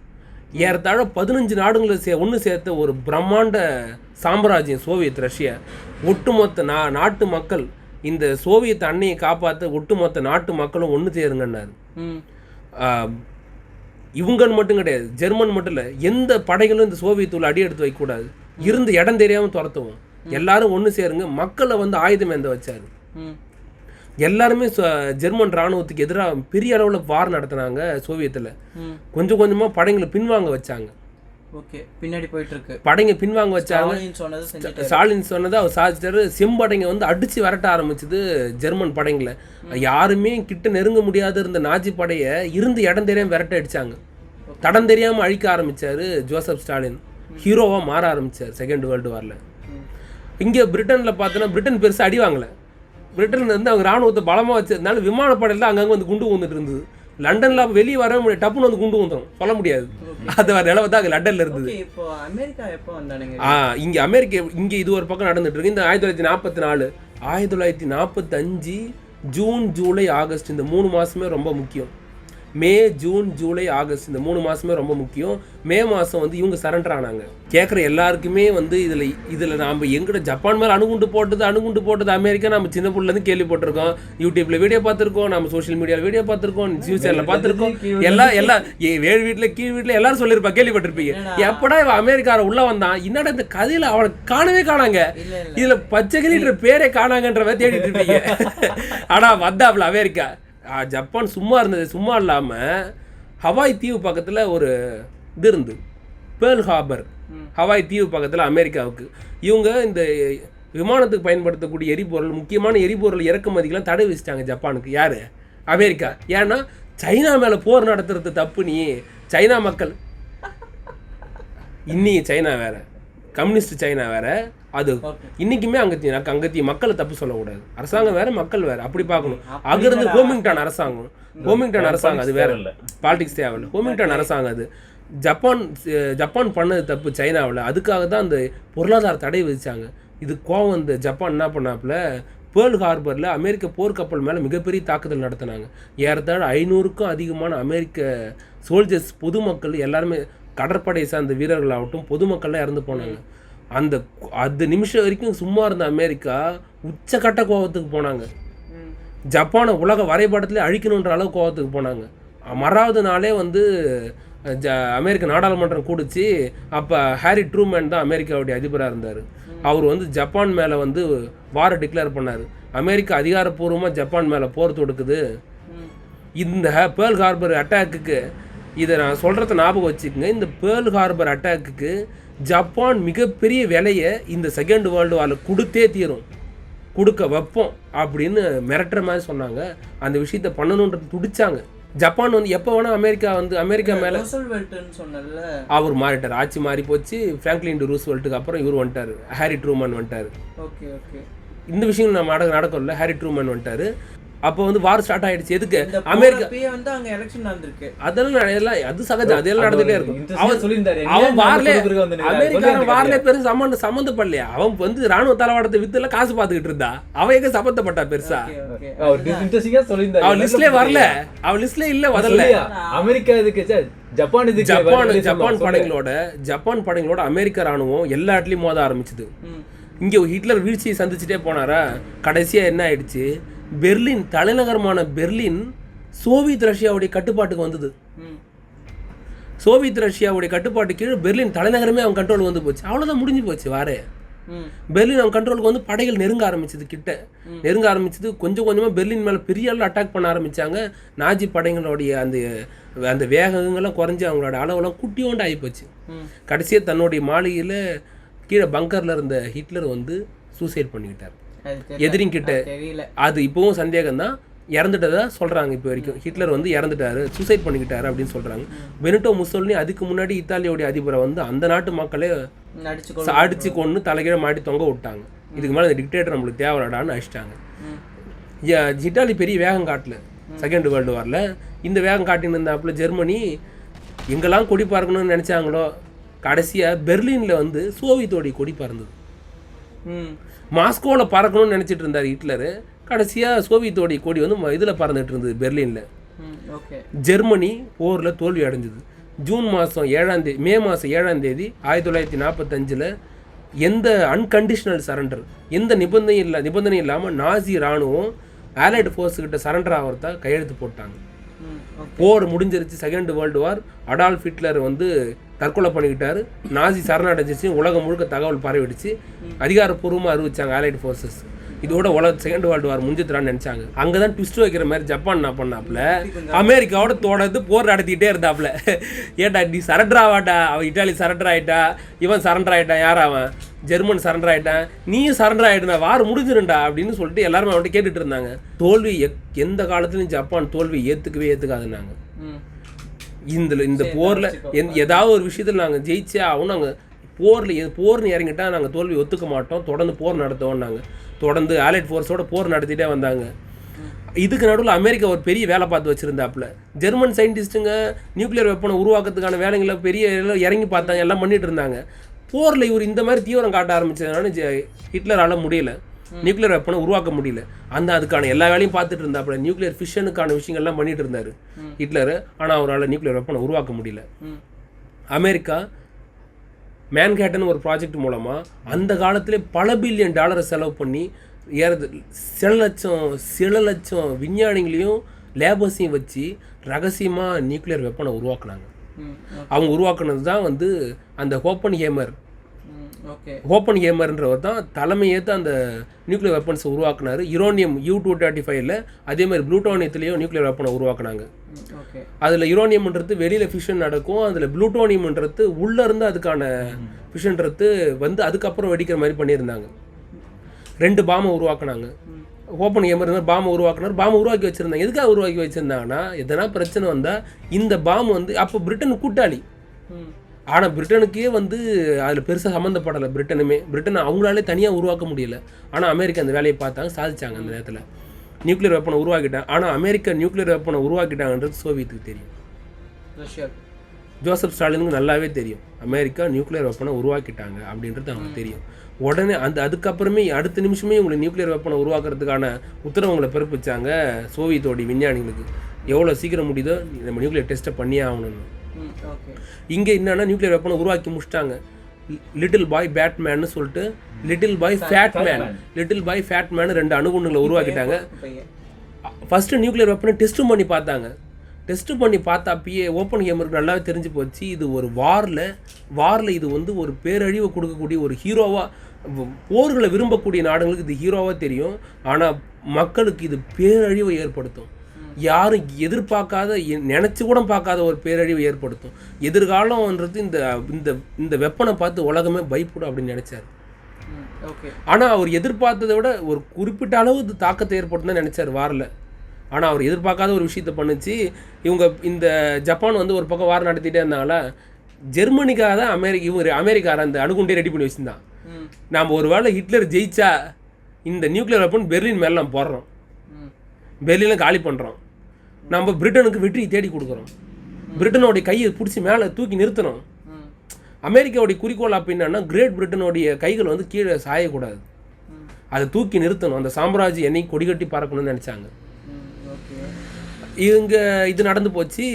ஏறத்தாழ 15 நாடுகளை ஒன்று சேர்த்த ஒரு பிரம்மாண்ட சாம்ராஜ்யம் சோவியத் ரஷ்யா. ஒட்டுமொத்த நாட்டு மக்கள், இந்த சோவியத் அன்னையை காப்பாற்ற ஒட்டுமொத்த நாட்டு மக்களும் ஒன்று சேருங்கன்னாரு. இவங்கன்னு மட்டும் கிடையாது, ஜெர்மன் மட்டும் இல்லை, எந்த படைகளும் இந்த சோவியத்துள்ள அடி எடுத்து வைக்கக்கூடாது, இருந்து இடம் தெரியாமல் துரத்துவோம், எல்லாரும் ஒன்று சேருங்க. மக்களை வந்து ஆயுதம் எந்த வச்சாரு. எல்லாருமே ஜெர்மன் இராணுவத்துக்கு எதிராக பெரிய அளவில் வார் நடத்தினாங்க. சோவியத்தில் கொஞ்சம் கொஞ்சமாக படைங்களை பின்வாங்க வச்சாங்க. பின்னாடி போயிட்டு இருக்கு, படைங்க பின்வாங்க வச்சாங்க. ஸ்டாலின் சொன்னதை அவர் சாதிச்சாரு. செம்படைங்க வந்து அடிச்சு விரட்ட ஆரம்பிச்சது ஜெர்மன் படைங்களை. யாருமே கிட்ட நெருங்க முடியாத இருந்த நாஜி படையை இருந்து இடம் தெரியாம விரட்ட அடிச்சாங்க. தடம் தெரியாம அழிக்க ஆரம்பிச்சாரு ஜோசப் ஸ்டாலின். ஹீரோவா மாற ஆரம்பிச்சார் செகண்ட் வேர்ல்டு வார்ல. இங்கே பிரிட்டனில் பார்த்தோன்னா பிரிட்டன் பெருசாக அடி வாங்கலை. பிரிட்டன் வந்து அவங்க ராணுவத்தை பலமாக வச்சதுனால விமானப்படையில் அங்கங்கே வந்து குண்டு வந்துட்டு இருந்தது. லண்டனில் வெளியே வரவே முடியாது, டப்புன்னு வந்து குண்டு வந்துடும், சொல்ல முடியாது. அது ஒரு நிலவை தான் அங்கே லண்டனில் இருந்தது. இங்கே அமெரிக்கா இங்கே இது ஒரு பக்கம் நடந்துட்டு இருக்கு. இந்த 1944, 1945 ஜூன், ஜூலை, ஆகஸ்ட் இந்த 3 மாதமே ரொம்ப முக்கியம். மே, ஜூன், ஜூலை, ஆகஸ்ட் இந்த 3 மாதமே ரொம்ப முக்கியம். மே மாதம் வந்து இவங்க சரண்டர் ஆனாங்க. கேட்குற எல்லாருக்குமே வந்து இதில் நாம் எங்கிட்ட ஜப்பான் மேலே அணுகுண்டு போட்டது அமெரிக்கா நம்ம சின்ன பிள்ளைலேருந்து கேள்விப்பட்டிருக்கோம். யூடியூப்பில் வீடியோ பார்த்துருக்கோம், நம்ம சோஷியல் மீடியாவில் வீடியோ பார்த்துருக்கோம், நியூஸ் சேனலில் பார்த்துருக்கோம். எல்லாம் வேறு வீட்டில் கீழ் வீட்டில் எல்லாரும் சொல்லியிருப்பா, கேள்விப்பட்டிருப்பீங்க. எப்படா இவன் அமெரிக்கார உள்ளே வந்தான், என்னடா இந்த கதையில் அவனை காணவே காணாங்க, இதில் பச்சைக்கிளின்ற பேரே காணாங்கன்றவ தேடிட்டு இருப்பீங்க. ஆனால் வந்தாப்புல அமெரிக்கா. ஜப்பான் சும்மா இருந்தது. சும்மா இல்லாமல் ஹவாய் தீவு பக்கத்தில் ஒரு இது இருந்து, பேர்ல் ஹார்பர், ஹவாய் தீவு பக்கத்தில் அமெரிக்காவுக்கு. இவங்க இந்த விமானத்துக்கு பயன்படுத்தக்கூடிய எரிபொருள், முக்கியமான எரிபொருள் இறக்குமதிக்கெலாம் தடை விதிச்சிட்டாங்க ஜப்பானுக்கு. யார்? அமெரிக்கா. ஏன்னா சைனா மேலே போர் நடத்துறது தப்பு. நீ சைனா மக்கள், இன்னி சைனா வேற, கம்யூனிஸ்ட் சைனா வேற, அது இன்னைக்குமே அங்கத்திய மக்களை தப்பு சொல்லக்கூடாது. அரசாங்கம் வேற, மக்கள் வேற, அப்படி பார்க்கணும். அங்கிருந்து ஹோமிங்டன் அரசாங்கம் அது வேற இல்லை, பாலிடிக்ஸ் தேவையில்லை. ஹோமிங்டன் அரசாங்கம் அது. ஜப்பான் பண்ணது தப்பு சைனாவில், அதுக்காக தான் அந்த பொருளாதார தடை விதிச்சாங்க. இது கோவம் இந்த ஜப்பான் என்ன பண்ணாப்புல, பேர்ல் ஹார்பரில் அமெரிக்க போர்க்கப்பல் மேலே மிகப்பெரிய தாக்குதல் நடத்தினாங்க. ஏறத்தாழ 500க்கும் அதிகமான அமெரிக்க சோல்ஜர்ஸ், பொதுமக்கள் எல்லாருமே, கடற்படை சார்ந்த வீரர்களாகட்டும் பொதுமக்கள்லாம் இறந்து போனாங்க. அந்த நிமிஷம் வரைக்கும் சும்மா இருந்த அமெரிக்கா உச்சக்கட்ட கோபத்துக்கு போனாங்க. ஜப்பானை உலக வரைபடத்துல அழிக்கணுன்ற அளவு கோபத்துக்கு போனாங்க. மறாவது நாளே வந்து அமெரிக்க நாடாளுமன்றம் கூடிச்சு. அப்போ ஹாரி ட்ரூமேன் தான் அமெரிக்காவுடைய அதிபராக இருந்தார். அவர் வந்து ஜப்பான் மேலே வந்து வாரை டிக்ளேர் பண்ணார். அமெரிக்கா அதிகாரப்பூர்வமாக ஜப்பான் மேலே போர் தொடுக்குது. இந்த பேர்ல் ஹார்பர் அட்டாக்குக்கு, இதை நான் சொல்கிறத ஞாபகம் வச்சுக்கோங்க, இந்த பேர்ல் ஹார்பர் அட்டாக்குக்கு ஜப்பான் மிகப்பெரிய விலையை இந்த செகண்ட் வேர்ல்டு வாரில் கொடுத்தே தீரும், கொடுக்க வைப்போம் அப்படின்னு மிரட்டுற மாதிரி சொன்னாங்க. அந்த விஷயத்த பண்ணணுன்றது துடிச்சாங்க. ஜப்பான் வந்து எப்போ வேணால் அமெரிக்கா மேலே அவர் மாறிட்டார். ஆட்சி மாறி போச்சு. ஃப்ராங்க்லின் டி ரூஸ்வெல்ட்டுக்கு அப்புறம் இவர் வந்துட்டார், ஹாரி ட்ரூமன் வந்துட்டார். இந்த விஷயம் நம்ம நடக்கல, ஹாரி ட்ரூமன் வந்துட்டார். அப்போ வந்து வார் ஸ்டார்ட் ஆயிடுச்சு. எதுக்கு? அமெரிக்கா வந்து அங்க எலெக்ஷன் நடந்திருக்கு. அதெல்லாம் எல்லாம் அது சகஜம், அதெல்லாம் நடந்துட்டே இருக்கும். அவன் அமெரிக்காரன் வார்ல பெருசு சம்மந்தப்படலையா? அவன் வந்து ராணுவ தளவாடத்தை வித்துல காசு பார்த்துக்கிட்டு இருந்தா. அவன் எங்க சம்மந்தப்பட்டா பெருசா? அவன் லிஸ்ட்லயே வரல, அவன் லிஸ்ட்லயே இல்ல. முதல்ல அமெரிக்கா இதுக்கு ஜப்பான் படைகளோட அமெரிக்க ராணுவம் எல்லா இடத்துலயும் மோத ஆரம்பிச்சது. இங்க ஹிட்லர் வீழ்ச்சியை சந்திச்சுட்டே போனாரா. கடைசியா என்ன ஆயிடுச்சு, பெர்லின், தலைநகரமான பெர்லின் சோவியத் ரஷ்யாவுடைய கட்டுப்பாட்டுக்கு வந்தது. சோவியத் ரஷ்யாவுடைய கட்டுப்பாட்டு கீழே பெர்லின் தலைநகரமே அவன் கண்ட்ரோலுக்கு வந்து போச்சு. அவ்வளோதான், முடிஞ்சு போச்சு. வாரே பெர்லின் அவன் கண்ட்ரோலுக்கு வந்து படைகள் நெருங்க ஆரம்பிச்சது. கொஞ்சம் கொஞ்சமாக பெர்லின் மேலே பெரிய அளவில் அட்டாக் பண்ண ஆரம்பித்தாங்க. நாஜி படைகளுடைய அந்த வேகங்கள்லாம் குறைஞ்சி அவங்களோட அளவெல்லாம் குட்டியோண்டு ஆகி போச்சு. கடைசியாக தன்னுடைய மாளிகையில் கீழே பங்கரில் இருந்த ஹிட்லர் வந்து சூசைட் பண்ணிக்கிட்டார். எதிரிங்கிட்ட. அது இப்போவும் சந்தேகம் தான். இறந்துட்டதா சொல்கிறாங்க இப்போ வரைக்கும். ஹிட்லர் வந்து இறந்துட்டாரு, சூசைட் பண்ணிக்கிட்டாரு அப்படின்னு சொல்கிறாங்க. பெனிட்டோ முசோலினி அதுக்கு முன்னாடி இத்தாலியோடைய அதிபரை வந்து அந்த நாட்டு மக்களே அடிச்சு கொண்டு தலைகீழ மாட்டி தொங்க விட்டாங்க. இதுக்கு மேலே இந்த டிக்டேட்டர் நம்மளுக்கு தேவைடான்னு அடிச்சிட்டாங்க. இட்டாலி பெரிய வேகம் காட்டல செகண்ட் வேர்ல்டு வாரில். இந்த வேகம் காட்டின்னு இருந்தாப்புல ஜெர்மனி எங்கெல்லாம் கொடி பார்க்கணும்னு நினச்சாங்களோ கடைசியாக பெர்லினில் வந்து சோவியத்தோடைய கொடி பறந்தது. மாஸ்கோவில் பறக்கணும்னு நினச்சிட்டு இருந்தார் ஹிட்லரு. கடைசியாக சோவியத்தோடைய கொடி வந்து இதில் பறந்துட்டு இருந்தது பெர்லினில். ஜெர்மனி போரில் தோல்வி அடைஞ்சது. ஜூன் மாதம் 7ஆம் தேதி மே மாதம் 7ஆம் தேதி 1945 எந்த அன்கண்டிஷனல் சரண்டர், எந்த நிபந்தனை இல்லாமல் நாசி இராணுவம் ஆலைடு ஃபோர்ஸுக்கிட்ட சரண்டர் ஆகிறதா கையெழுத்து போட்டாங்க. போர் முடிஞ்சிருச்சு. செகண்ட் வேர்ல்டு வார். அடால்ஃப் ஹிட்லர் வந்து தற்கொலை பண்ணிக்கிட்டாரு. நாசி சரணடைஞ்சிச்சு. உலகம் முழுக்க தகவல் பரவிடுச்சு. அதிகாரப்பூர்வமாக அறிவிச்சாங்க ஆலைடு ஃபோர்ஸஸ். இதோட செகண்ட் வேர்ல்டு வார் முடிஞ்சுறான்னு நினச்சாங்க. அங்கே தான் ட்விஸ்ட் வைக்கிற மாதிரி ஜப்பான் என்ன பண்ணாப்புல அமெரிக்காவோட தொடர்ந்து போர் நடத்திக்கிட்டே இருந்தாப்புல. ஏட்டா நீ சரண்டர் ஆவாட்டா, அவன் இட்டாலி சரண்டர் ஆகிட்டா, இவன் சரண்டர் ஆகிட்டான், யார் அவன் ஜெர்மன் சரண்டர் ஆகிட்டான், நீயும் சரண்டர் ஆகிட்டுனா வார் முடிஞ்சிருண்டா அப்படின்னு சொல்லிட்டு எல்லாருமே அவன்கிட்ட கேட்டுட்டு இருந்தாங்க. தோல்வி எந்த காலத்துலையும் ஜப்பான் தோல்வி ஏற்றுக்காதுன்னாங்க. இந்த போரில் ஏதாவது ஒரு விஷயத்தில் நாங்கள் ஜெயிச்சே ஆகும், நாங்கள் போர்னு இறங்கிட்டா நாங்கள் தோல்வி ஒத்துக்க மாட்டோம், தொடர்ந்து போர் நடத்துவோம்னாங்க. தொடர்ந்து ஆலைட் ஃபோர்ஸோட போர் நடத்திட்டே வந்தாங்க. இதுக்கு நடுவில் அமெரிக்கா ஒரு பெரிய வேலை பார்த்து வச்சுருந்தாப்புல. ஜெர்மன் சயின்டிஸ்ட்டுங்க நியூக்ளியர் வெப்பனை உருவாக்குறதுக்கான வேலைங்களை பெரிய இறங்கி பார்த்தாங்க, எல்லாம் பண்ணிட்டு இருந்தாங்க. போரில் இவர் இந்த மாதிரி தீவிரம் காட்ட ஆரம்பிச்சதுனால ஹிட்லரால் முடியல, நியூக்ளியர் வெப்பனை உருவாக்க முடியல. அதுக்கான எல்லா வேலையும் பார்த்துட்டு இருந்தாப்புல. நியூக்ளியர் ஃபிஷனுக்கான விஷயங்கள்லாம் பண்ணிட்டு இருந்தார் ஹிட்லர். ஆனால் அவரால் நியூக்ளியர் வெப்பனை உருவாக்க முடியல. அமெரிக்கா மேன்ஹேட்டன் ஒரு ப்ராஜெக்ட் மூலமாக அந்த காலத்திலே பல பில்லியன் டாலரை செலவு பண்ணி சில லட்சம் விஞ்ஞானிகளையும் லேபர்ஸையும் வச்சு ரகசியமாக நியூக்ளியர் வெப்பனை உருவாக்குனாங்க. அவங்க உருவாக்குனது தான் வந்து அந்த ஹோப்பன் ஹேமர்ன்றவர் தான் தலைமையேற்று அந்த நியூக்ளியர் வெப்பன்ஸை உருவாக்குனார். யுரேனியம் U-235 அதே மாதிரி ப்ளூட்டோனியத்துலேயும் நியூக்ளியர் வெப்பனை உருவாக்குனாங்க. அதில் யுரேனியம்ன்றது வெளியில் ஃபிஷன் நடக்கும், அதில் ப்ளூட்டோனியம்ன்றது உள்ளேருந்து அதுக்கான ஃபிஷன்றது வந்து அதுக்கப்புறம் வெடிக்கிற மாதிரி பண்ணியிருந்தாங்க. 2 பாம்பை உருவாக்குனாங்க. ஓப்பன் ஹேமர் பாம்பை உருவாக்குனார். பாம்பை உருவாக்கி வச்சுருந்தாங்க. எதுக்காக உருவாக்கி வச்சுருந்தாங்கன்னா எதனா பிரச்சனை வந்தால் இந்த பாம்பு வந்து அப்போ பிரிட்டன் கூட்டாளி. ஆனால் பிரிட்டனுக்கே வந்து அதில் பெருசாக சம்மந்தப்படலை. பிரிட்டன் அவங்களாலே தனியாக உருவாக்க முடியல. ஆனால் அமெரிக்கா அந்த வேலையை பார்த்தாங்க, சாதிச்சாங்க. அந்த நேரத்தில் நியூக்ளியர் வெப்பனை உருவாக்கிட்டாங்க. ஆனால் அமெரிக்கா நியூக்ளியர் வெப்பனை உருவாக்கிட்டாங்கன்றது சோவியத்துக்கு தெரியும், ஜோசப் ஸ்டாலினுக்கு நல்லாவே தெரியும். அமெரிக்கா நியூக்ளியர் வெப்பனை உருவாக்கிட்டாங்க அப்படின்றது அவங்களுக்கு தெரியும். உடனே அதுக்கப்புறமே அடுத்த நிமிஷமே இவங்களை நியூக்ளியர் வெப்பனை உருவாக்குறதுக்கான உத்தரவுங்களை பிறப்பிச்சாங்க சோவியத்தோடைய விஞ்ஞானிகளுக்கு. எவ்வளோ சீக்கிரம் முடியுதோ நம்ம நியூக்ளியர் டெஸ்ட்டை பண்ணியே ஆகணும்னு. இங்கே என்னன்னா நியூக்ளியர் வெப்பனை உருவாக்கி முடிச்சிட்டாங்க. லிட்டில் பாய் பேட்மேன்னு சொல்லிட்டு லிட்டில் பாய் ஃபேட் மேன் 2 அணுகுண்டுகளை உருவாக்கிட்டாங்க. ஃபஸ்ட்டு நியூக்ளியர் வெப்பனை டெஸ்ட்டும் பண்ணி பார்த்தாங்க. டெஸ்ட்டு பண்ணி பார்த்தப்பயே ஓப்பன் ஹேமருக்கு நல்லாவே தெரிஞ்சு போச்சு, இது ஒரு வாரில் இது வந்து ஒரு பேரழிவை கொடுக்கக்கூடிய ஒரு ஹீரோவாக, போர்களை விரும்பக்கூடிய நாடுகளுக்கு இது ஹீரோவாக தெரியும். ஆனால் மக்களுக்கு இது பேரழிவை ஏற்படுத்தும். யாரும் எதிர்பார்க்காத, நினச்சி கூட பார்க்காத ஒரு பேரழிவை ஏற்படுத்தும். எதிர்காலம்ன்றது இந்த வெப்பனை பார்த்து உலகமே பயப்படும் அப்படின்னு நினச்சார். ஆனால் அவர் எதிர்பார்த்ததை விட ஒரு குறிப்பிட்ட அளவு இது தாக்கத்தை ஏற்படுத்தும் தான் நினச்சார் வாரில். ஆனால் அவர் எதிர்பார்க்காத ஒரு விஷயத்த பண்ணிச்சு. இந்த ஜப்பான் வந்து ஒரு பக்கம் வாரம் நடத்திட்டே இருந்தாங்களா, ஜெர்மனிக்காக தான் அமெரிக்கார அந்த அணுகுண்டே ரெடி பண்ணி வச்சுருந்தான். நாம் ஒரு வேளை ஹிட்லர் ஜெயிச்சா இந்த நியூக்ளியர் வெப்பன் பெர்லின் மேலே நம்ம போடுறோம், பெர்லினில் காலி பண்ணுறோம், நம்ம பிரிட்டனுக்கு வெற்றி தேடி கொடுக்குறோம், பிரிட்டனோடைய கையை பிடிச்சி மேலே தூக்கி நிறுத்தணும். அமெரிக்காவுடைய குறிக்கோள் அப்படின்னா கிரேட் பிரிட்டனுடைய கைகள் வந்து கீழே சாயக்கூடாது, அதை தூக்கி நிறுத்தணும், அந்த சாம்ராஜ்யம் என்னைக்கு கொடி கட்டி பறக்கணும்னு நினச்சாங்க. இது நடந்து போச்சு.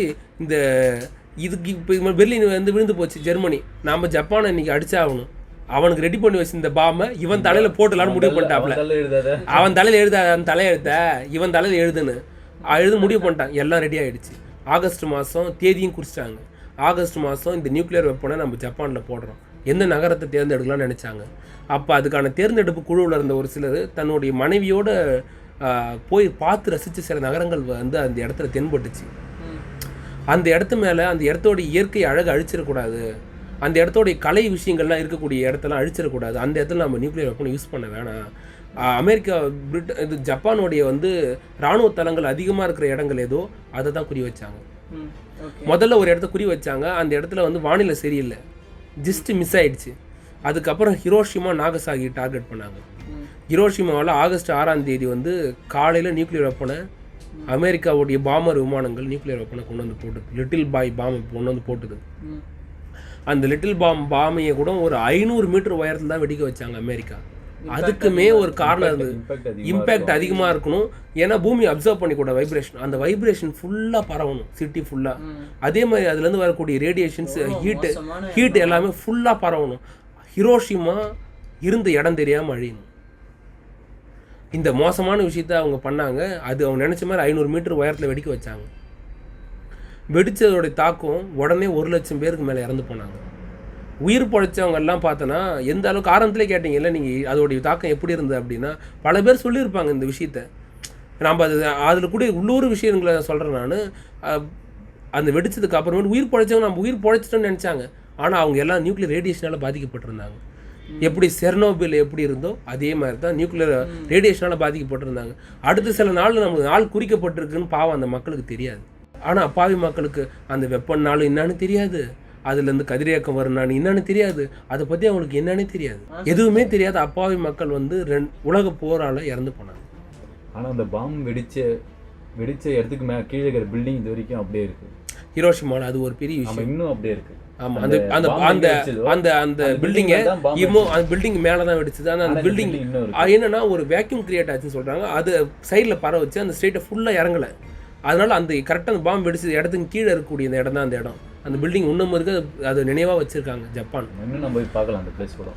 இதுக்கு இப்போ பெர்லின் வந்து விழுந்து போச்சு ஜெர்மனி. நாம் ஜப்பானை இன்னைக்கு அடிச்சாகணும். அவனுக்கு ரெடி பண்ணி வச்சிருந்த பாமை இவன் தலையில் போட்டுலான்னு முடிவு பண்ணிட்டாப்ல. அவன் தலையில் எழுதாத, அந்த தலையெழுத்த இவன் தலையில் எழுது முடிவு பண்ணிட்டான். எல்லாம் ரெடி ஆகிடுச்சு. ஆகஸ்ட் மாதம் தேதியும் குறிச்சிட்டாங்க. ஆகஸ்ட் மாதம் இந்த நியூக்ளியர் வெப்பனை நம்ம ஜப்பானில் போடுறோம். எந்த நகரத்தை தேர்ந்தெடுக்கலாம்னு நினச்சாங்க. அப்போ அதுக்கான தேர்ந்தெடுப்பு குழுவில் இருந்த ஒரு சிலர் தன்னுடைய மனைவியோட போய் பார்த்து ரசித்த சில நகரங்கள் வந்து அந்த இடத்துல தென்பட்டுச்சு. அந்த இடத்து மேலே அந்த இடத்தோட இயற்கை அழகு அழிச்சிடக்கூடாது, அந்த இடத்தோடைய கலை விஷயங்கள்லாம் இருக்கக்கூடிய இடத்தெல்லாம் அழிச்சிடக்கூடாது, அந்த இடத்துல நம்ம நியூக்ளியர் வெப்பனை யூஸ் பண்ண வேணாம். அமெரிக்கா இது ஜப்பானுடைய வந்து இராணுவ தளங்கள் அதிகமாக இருக்கிற இடங்கள் ஏதோ அதை தான் குறி வச்சாங்க. முதல்ல ஒரு இடத்த குறி வச்சாங்க, அந்த இடத்துல வந்து வானிலை சரியில்லை, ஜஸ்ட் மிஸ் ஆயிடுச்சு. அதுக்கப்புறம் ஹிரோஷிமா நாகசாகி டார்கெட் பண்ணாங்க. ஹிரோஷிமாவில் ஆகஸ்ட் 6ஆம் தேதி வந்து காலையில் நியூக்ளியர் வெப்பனை அமெரிக்காவுடைய பாமர் விமானங்கள் நியூக்ளியர் வெப்பனை கொண்டு வந்து போட்டுது. லிட்டில் பாய் பாம் கொண்டு வந்து போட்டுது. அந்த லிட்டில் பாமையை கூட ஒரு 500 மீட்டர் உயரத்தில் தான் வெடிக்க வச்சாங்க அமெரிக்கா. அதுக்குமே ஒரு காரணம் இருந்தது, இம்பேக்ட் அதிகமாக இருக்கணும். ஏன்னா பூமி அப்சர்வ் பண்ணிக்கூட வைப்ரேஷன், அந்த வைப்ரேஷன் ஃபுல்லாக பரவணும் சிட்டி ஃபுல்லாக. அதே மாதிரி அதுலேருந்து வரக்கூடிய ரேடியேஷன்ஸ், ஹீட் எல்லாமே ஃபுல்லாக பரவணும். ஹிரோஷிமா இருந்த இடம் தெரியாமல் அழியணும். இந்த மோசமான விஷயத்த அவங்க பண்ணாங்க. அது அவங்க நினச்ச மாதிரி 500 மீட்டர் உயரத்தில் வெடிக்க வச்சாங்க. வெடித்ததோடைய தாக்கம் உடனே 1,00,000 பேருக்கு மேலே இறந்து போனாங்க. உயிர் பழைச்சவங்க எல்லாம் பார்த்தோன்னா எந்த அளவுக்கு ஆரம்பத்திலே கேட்டிங்கல்ல நீங்கள் அதோடைய தாக்கம் எப்படி இருந்தது அப்படின்னா, பல பேர் சொல்லியிருப்பாங்க இந்த விஷயத்த. நம்ம அதில் கூட உள்ளூர் விஷயங்களை சொல்கிறேன் நான். அந்த வெடிச்சதுக்கு அப்புறமேட்டு உயிர் பழைச்சவங்க நம்ம உயிர் பழைச்சிட்டோன்னு நினச்சாங்க. ஆனால் அவங்க எல்லாம் நியூக்ளியர் ரேடியேஷனால் பாதிக்கப்பட்டிருந்தாங்க. எப்படி செர்னோபில் எப்படி இருந்தோ அதே மாதிரி தான் நியூக்ளியர் ரேடியேஷனால் பாதிக்கப்பட்டிருந்தாங்க. அடுத்த சில நாள் நமக்கு நாள் குறிக்கப்பட்டிருக்குன்னு பாவம் அந்த மக்களுக்கு தெரியாது. ஆனால் அப்பாவி மக்களுக்கு அந்த வெப்பன்னாலும் என்னன்னு தெரியாது, அதுலேருந்து கதிரியக்கம் வரும்னான்னு என்னன்னு தெரியாது, அதை பற்றி அவங்களுக்கு என்னன்னே தெரியாது, எதுவுமே தெரியாது. அப்பாவி மக்கள் வந்து உலக போரால் இறந்து போனாங்க. ஆனால் அந்த பாம் வெடிச்ச இடத்துக்கு கீழே இருக்கிற பில்டிங் இது வரைக்கும் அப்படியே இருக்குது. ஹிரோஷிமாவில் அது ஒரு பெரிய விஷயம், இன்னும் அப்படியே இருக்குது. ஆமாம், அந்த அந்த அந்த அந்த அந்த பில்டிங்கை அந்த பில்டிங் மேலே தான் வெடிச்சது. ஆனால் அந்த பில்டிங் என்னன்னா ஒரு வேக்யூம் கிரியேட் ஆச்சுன்னு சொல்கிறாங்க. அது சைடில் பரவ வச்சு அந்த ஸ்ட்ரெயிட்டை ஃபுல்லாக இறங்கலை. அதனால் அந்த கரெக்டாக அந்த பாம்பு வெடிச்சது இடத்துக்கு கீழே இருக்கக்கூடிய இந்த இடம் தான் அந்த இடம். அந்த பில்டிங் இன்னும் இருக்குது, அது நினைவாக வச்சுருக்காங்க ஜப்பான். இன்னும் நம்ம போய் பார்க்கலாம் அந்த பிளேஸ் கூட.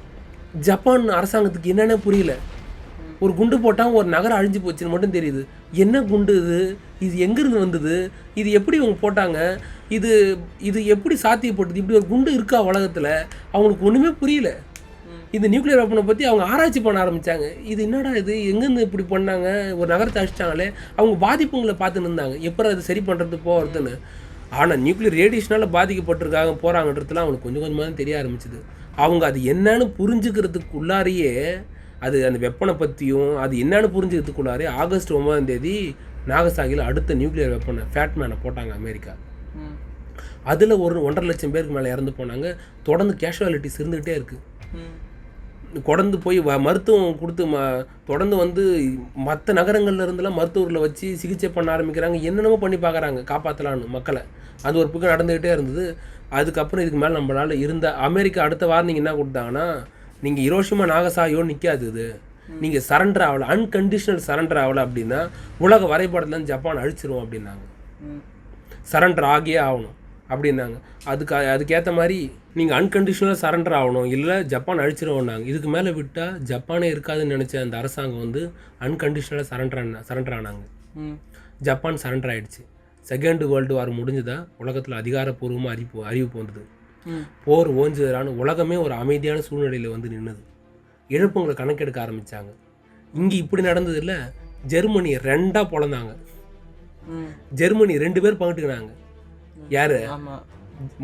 ஜப்பான் அரசாங்கத்துக்கு என்னென்ன புரியல, ஒரு குண்டு போட்டால் ஒரு நகரம் அழிஞ்சு போச்சுன்னு மட்டும் தெரியுது. என்ன குண்டு இது எங்கேருந்து வந்தது, இது எப்படி இவங்க போட்டாங்க, இது எப்படி சாத்தியப்பட்டது, இப்படி ஒரு குண்டு இருக்கா உலகத்தில், அவங்களுக்கு ஒன்றுமே புரியல. இந்த நியூக்ளியர் வெப்பனை பற்றி அவங்க ஆராய்ச்சி பண்ண ஆரம்பித்தாங்க. இது என்னடா இது எங்கேருந்து இப்படி பண்ணாங்க, ஒரு நகரத்தை அழிச்சிட்டாங்களே. அவங்க பாதிப்புங்களை பார்த்துன்னு இருந்தாங்க, எப்போ அது சரி பண்ணுறது போகிறதுன்னு. ஆனால் நியூக்ளியர் ரேடியேஷனால் பாதிக்கப்பட்டிருக்காங்க போகிறாங்கன்றதுலாம் அவங்களுக்கு கொஞ்சம் கொஞ்சமாக தான் தெரிய ஆரம்பிச்சிது. அவங்க அது என்னன்னு புரிஞ்சுக்கிறதுக்குள்ளாரையே, அது அந்த வெப்பனை பற்றியும் அது என்னன்னு புரிஞ்சுக்கிறதுக்குள்ளாரே ஆகஸ்ட் 9ஆம் தேதி நாகசாகியில் அடுத்த நியூக்ளியர் வெப்பனை ஃபேட்மேனை போட்டாங்க அமெரிக்கா. அதில் ஒரு 1.5 லட்சம் பேருக்கு மேலே இறந்து போனாங்க. தொடர்ந்து கேஷுவாலிட்டிஸ் இருந்துக்கிட்டே இருக்குது. தொடர்ந்து போய் மருத்துவம் கொடுத்து தொடர்ந்து வந்து மற்ற நகரங்கள்ல இருந்தெல்லாம் மருத்துவர்களை வச்சு சிகிச்சை பண்ண ஆரம்பிக்கிறாங்க. என்னென்னமோ பண்ணி பார்க்குறாங்க காப்பாற்றலான்னு மக்களை. அது ஒரு பக்கம் நடந்துக்கிட்டே இருந்தது. அதுக்கப்புறம் இதுக்கு மேலே நம்மளால் அமெரிக்கா அடுத்த வார்னிங் என்ன கொடுத்தாங்கன்னா, நீங்கள் ஹிரோஷிமா நாகசாகியோடு நிற்காது, இது நீங்கள் சரண்டர் ஆகலை, அன்கண்டிஷனல் சரண்டர் ஆகலை அப்படின்னா உலக வரைபடத்துலேருந்து ஜப்பான் அழிச்சிரும் அப்படின்னாங்க. சரண்டர் ஆகியே ஆகணும் அப்படின்னாங்க. அதுக்கேற்ற மாதிரி நீங்கள் அன்கண்டிஷனலாக சரண்டர் ஆகணும், இல்லை ஜப்பான் அழிச்சிருவோன்னாங்க. இதுக்கு மேலே விட்டால் ஜப்பானே இருக்காதுன்னு நினச்ச அந்த அரசாங்கம் வந்து அன்கண்டிஷனலாக சரண்டர் ஆனாங்க. ஜப்பான் சரண்டர் ஆகிடுச்சு. செகண்ட் வேர்ல்டு வார் முடிஞ்சுதா உலகத்தில் அதிகாரப்பூர்வமாக அறிவிப்பு வந்தது. போர் ஓஞ்சதான உலகமே ஒரு அமைதியான சூழ்நிலையில் வந்து நின்றுது. இழப்புங்களை கணக்கெடுக்க ஆரம்பித்தாங்க. இங்கே இப்படி நடந்தது இல்லை, ஜெர்மனி 2ஆக பிளந்தாங்க. ஜெர்மனி 2 பேர் பங்கிட்டுக்கினாங்க. யாரு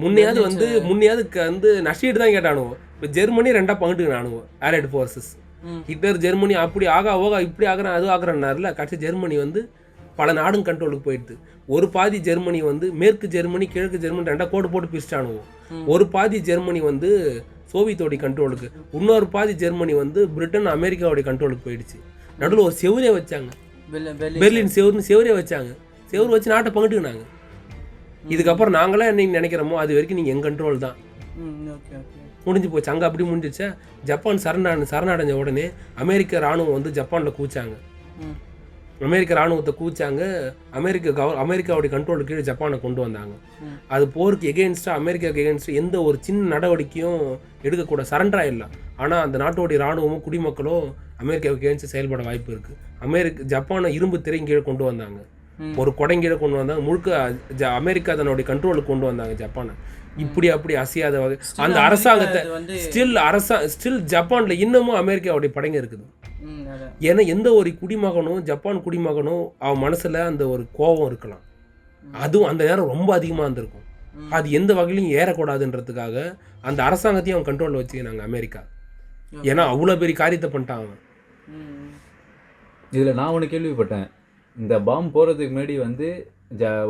முன்னையாவது வந்து நஷ்டீடு தான் கேட்டானுவோ, இப்போ ஜெர்மனி 2ஆக பங்கிட்டுக்கினானுவோ ஆலைட் ஃபோர்ஸஸ். ஹிட்லர் ஜெர்மனி அப்படி இப்படி ஆகிறேன் அது ஆகிறேன்னாருல. கடைசி ஜெர்மனி வந்து பல நாடும் கண்ட்ரோலுக்கு போயிடுது. ஒரு பாதி ஜெர்மனி வந்து மேற்கு ஜெர்மனி கிழக்கு ஜெர்மனி 2ஆக கோடு போட்டு பிரிச்சிட்டானுவோ. ஒரு பாதி ஜெர்மனி வந்து சோவியத்தோடைய கண்ட்ரோலுக்கு, இன்னொரு பாதி ஜெர்மனி வந்து பிரிட்டன் அமெரிக்காவுடைய கண்ட்ரோலுக்கு போயிடுச்சு. நடுவில் ஒரு செவரே வச்சாங்க, பெர்லின் செவரே வச்சாங்க. செவரு வச்சு நாட்டை பங்கிட்டுக்கினாங்க. இதுக்கப்புறம் நாங்களாம் என்ன நினைக்கிறோமோ அது வரைக்கும் நீங்கள் எங்கள் கண்ட்ரோல் தான். முடிஞ்சு போச்சு, அங்கே அப்படி முடிஞ்சிச்சா. ஜப்பான் சரணடைஞ்ச உடனே அமெரிக்க இராணுவம் வந்து ஜப்பானில் கூச்சாங்க. அமெரிக்க இராணுவத்தை கூச்சாங்க. அமெரிக்காவுடைய கண்ட்ரோலுக்கு கீழே ஜப்பானை கொண்டு வந்தாங்க. அது போருக்கு எகெயின்ஸ்டாக, அமெரிக்காவுக்கு எகெயின்ஸ்டாக எந்த ஒரு சின்ன நடவடிக்கையும் எடுக்கக்கூட, சரண்டர் ஆகிடலாம். ஆனால் அந்த நாட்டோடைய இராணுவமும் குடிமக்களும் அமெரிக்காவுக்கு எகெயின்ஸ்டாக செயல்பட வாய்ப்பு இருக்குது. ஜப்பானை இரும்பு திரையும் கீழே கொண்டு வந்தாங்க, ஒரு கொடைங்கீழே கொண்டு வந்தாங்க. முழுக்க அமெரிக்கா தன்னுடைய கண்ட்ரோலுக்கு கொண்டு வந்தாங்க ஜப்பானை. இப்படி அப்படி அசையாத வகை அந்த அரசாங்கத்தை ஸ்டில் ஜப்பானில் இன்னமும் அமெரிக்காவுடைய படைங்க இருக்குது. ஏன்னா எந்த ஒரு குடிமகனும், ஜப்பான் குடிமகனும் அவன் மனசில் அந்த ஒரு கோபம் இருக்கலாம். அதுவும் அந்த நேரம் ரொம்ப அதிகமாக இருந்திருக்கும். அது எந்த வகையிலும் ஏறக்கூடாதுன்றதுக்காக அந்த அரசாங்கத்தையும் அவன் கண்ட்ரோலில் வச்சுக்கினாங்க அமெரிக்கா. ஏன்னா அவ்வளோ பெரிய காரியத்தை பண்ணிட்டான் அவன். இதில் நான் ஒன்று கேள்விப்பட்டேன், இந்த பாம்பு போடுறதுக்கு முன்னாடி வந்து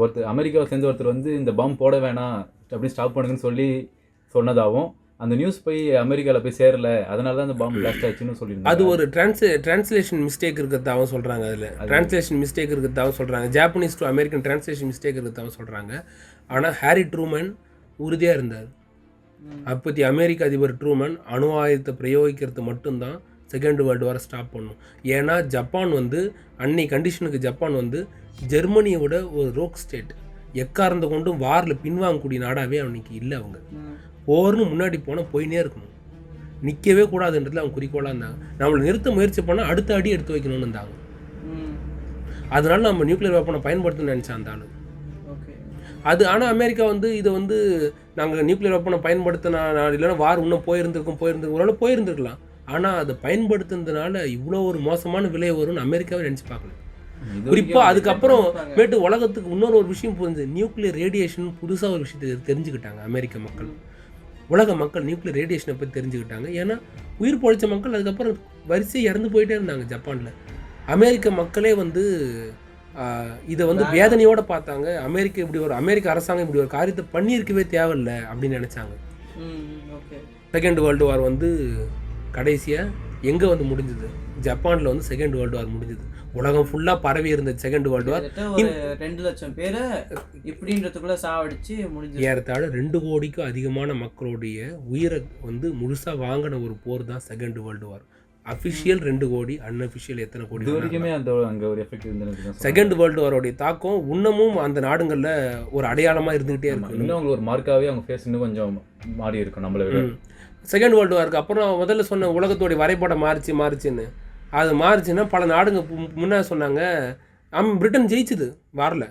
ஒருத்தர் அமெரிக்காவை சேர்ந்த ஒருத்தர் வந்து இந்த பாம்பு போட வேணாம் அப்படின்னு ஸ்டாப் பண்ணுங்கன்னு சொன்னதாகவும், அந்த நியூஸ் போய் அமெரிக்காவில் போய் சேரல, அதனால தான் அந்த பாம்பு பிளாஸ்ட் ஆச்சுன்னு சொல்லியிருந்தாங்க. அது ஒரு டிரான்ஸ்லேஷன் மிஸ்டேக் இருக்கிறதாகவும் சொல்கிறாங்க. அதில் டிரான்ஸ்லேஷன் மிஸ்டேக் இருக்கிறதாகவும் சொல்கிறாங்க. Japanese to American translation mistake இருக்கிறதாகவும் சொல்கிறாங்க. ஆனால் ஹாரி ட்ரூமன் உறுதியாக இருந்தார். அப்போத்தி அமெரிக்க அதிபர் ட்ரூமன் அணு ஆயுதத்தை பிரயோகிக்கிறது மட்டும்தான் செகண்ட் வேர்ல்டு வாரை ஸ்டாப் பண்ணும். ஏன்னா ஜப்பான் வந்து அன்னை கண்டிஷனுக்கு ஜப்பான் வந்து ஜெர்மனியை விட ஒரு ரோக் ஸ்டேட், எக்காரந்த கொண்டும் வாரில் பின்வாங்கக்கூடிய நாடாகவே அவனுக்கு இல்லை. அவங்க போர்னு முன்னாடி போனால் போயினே இருக்கணும், நிற்கவே கூடாதுன்றதுல அவங்க குறிக்கோளாக இருந்தாங்க. நம்மளை நிறுத்த முயற்சி பண்ணால் அடுத்த அடி எடுத்து வைக்கணும்னு இருந்தாங்க. அதனால நம்ம நியூக்ளியர் வெப்பனை பயன்படுத்தணும்னு நினச்சேன் அந்த ஆளு. அது ஆனால் அமெரிக்கா வந்து இதை வந்து நாங்கள் நியூக்ளியர் வெப்பனை பயன்படுத்தினா இல்லைன்னா வார் இன்னும் போயிருந்துருக்கோம் ஓரளவு போயிருந்துருக்கலாம். ஆனால் அதை பயன்படுத்துனதுனால இவ்வளோ ஒரு மோசமான விலை வரும்னு அமெரிக்காவே நினச்சி பார்க்கல. குறிப்பாக அதுக்கப்புறம் மேட்டு உலகத்துக்கு இன்னொரு ஒரு விஷயம் புரிஞ்சு, நியூக்ளியர் ரேடியேஷன் புதுசாக ஒரு விஷயத்தை தெரிஞ்சுக்கிட்டாங்க அமெரிக்க மக்கள். உலக மக்கள் நியூக்ளியர் ரேடியேஷனை பற்றி தெரிஞ்சுக்கிட்டாங்க. ஏன்னா உயிர் பொழைச்ச மக்கள் அதுக்கப்புறம் வரிசையை இறந்து போயிட்டே இருந்தாங்க ஜப்பானில். அமெரிக்க மக்களே வந்து இதை வந்து வேதனையோடு பார்த்தாங்க. அமெரிக்க அரசாங்கம் இப்படி ஒரு காரியத்தை பண்ணியிருக்கவே தேவையில்லை அப்படின்னு நினச்சாங்க. செகண்ட் வேர்ல்டு வார் வந்து கடைசியாக எங்கே வந்து முடிஞ்சது? ஜப்பானில் வந்து செகண்ட் வேர்ல்டு வார் முடிஞ்சது. உலகம் ஃபுல்லாக பரவி இருந்த செகண்ட் வேர்ல்டு வார் 2 லட்சம் பேரை இப்படின்றதுக்குள்ள சாவடிச்சு முடிஞ்சு ஏறத்தாழ 2 கோடிக்கும் அதிகமான மக்களுடைய உயிரை வந்து முழுசாக வாங்கின ஒரு போர் தான் செகண்ட் வேர்ல்டு வார். அஃபிஷியல் 2 கோடி, அன்அஃபிஷியல் எத்தனை கோடி வரைக்குமே அங்கே ஒரு எஃபெக்ட் இருந்தது. செகண்ட் வேர்ல்டு வாரோடைய தாக்கம் இன்னமும் அந்த நாடுகளில் ஒரு அடையாளமாக இருந்துகிட்டே இருக்கு. இன்னும் அவங்களுக்கு ஒரு மார்க்காகவே அவங்க ஃபேஸ் இன்னும் கொஞ்சம் மாறி இருக்கும் நம்மளை விட. செகண்ட் வேர்ல்டு வாருக்கு அப்புறம் முதல்ல சொன்ன உலகத்தோடைய வரைபடம் மாறிச்சுன்னு அது மாறிச்சுன்னா பல நாடுங்க முன்னே சொன்னாங்க பிரிட்டன் ஜெயிச்சுது வாரில்.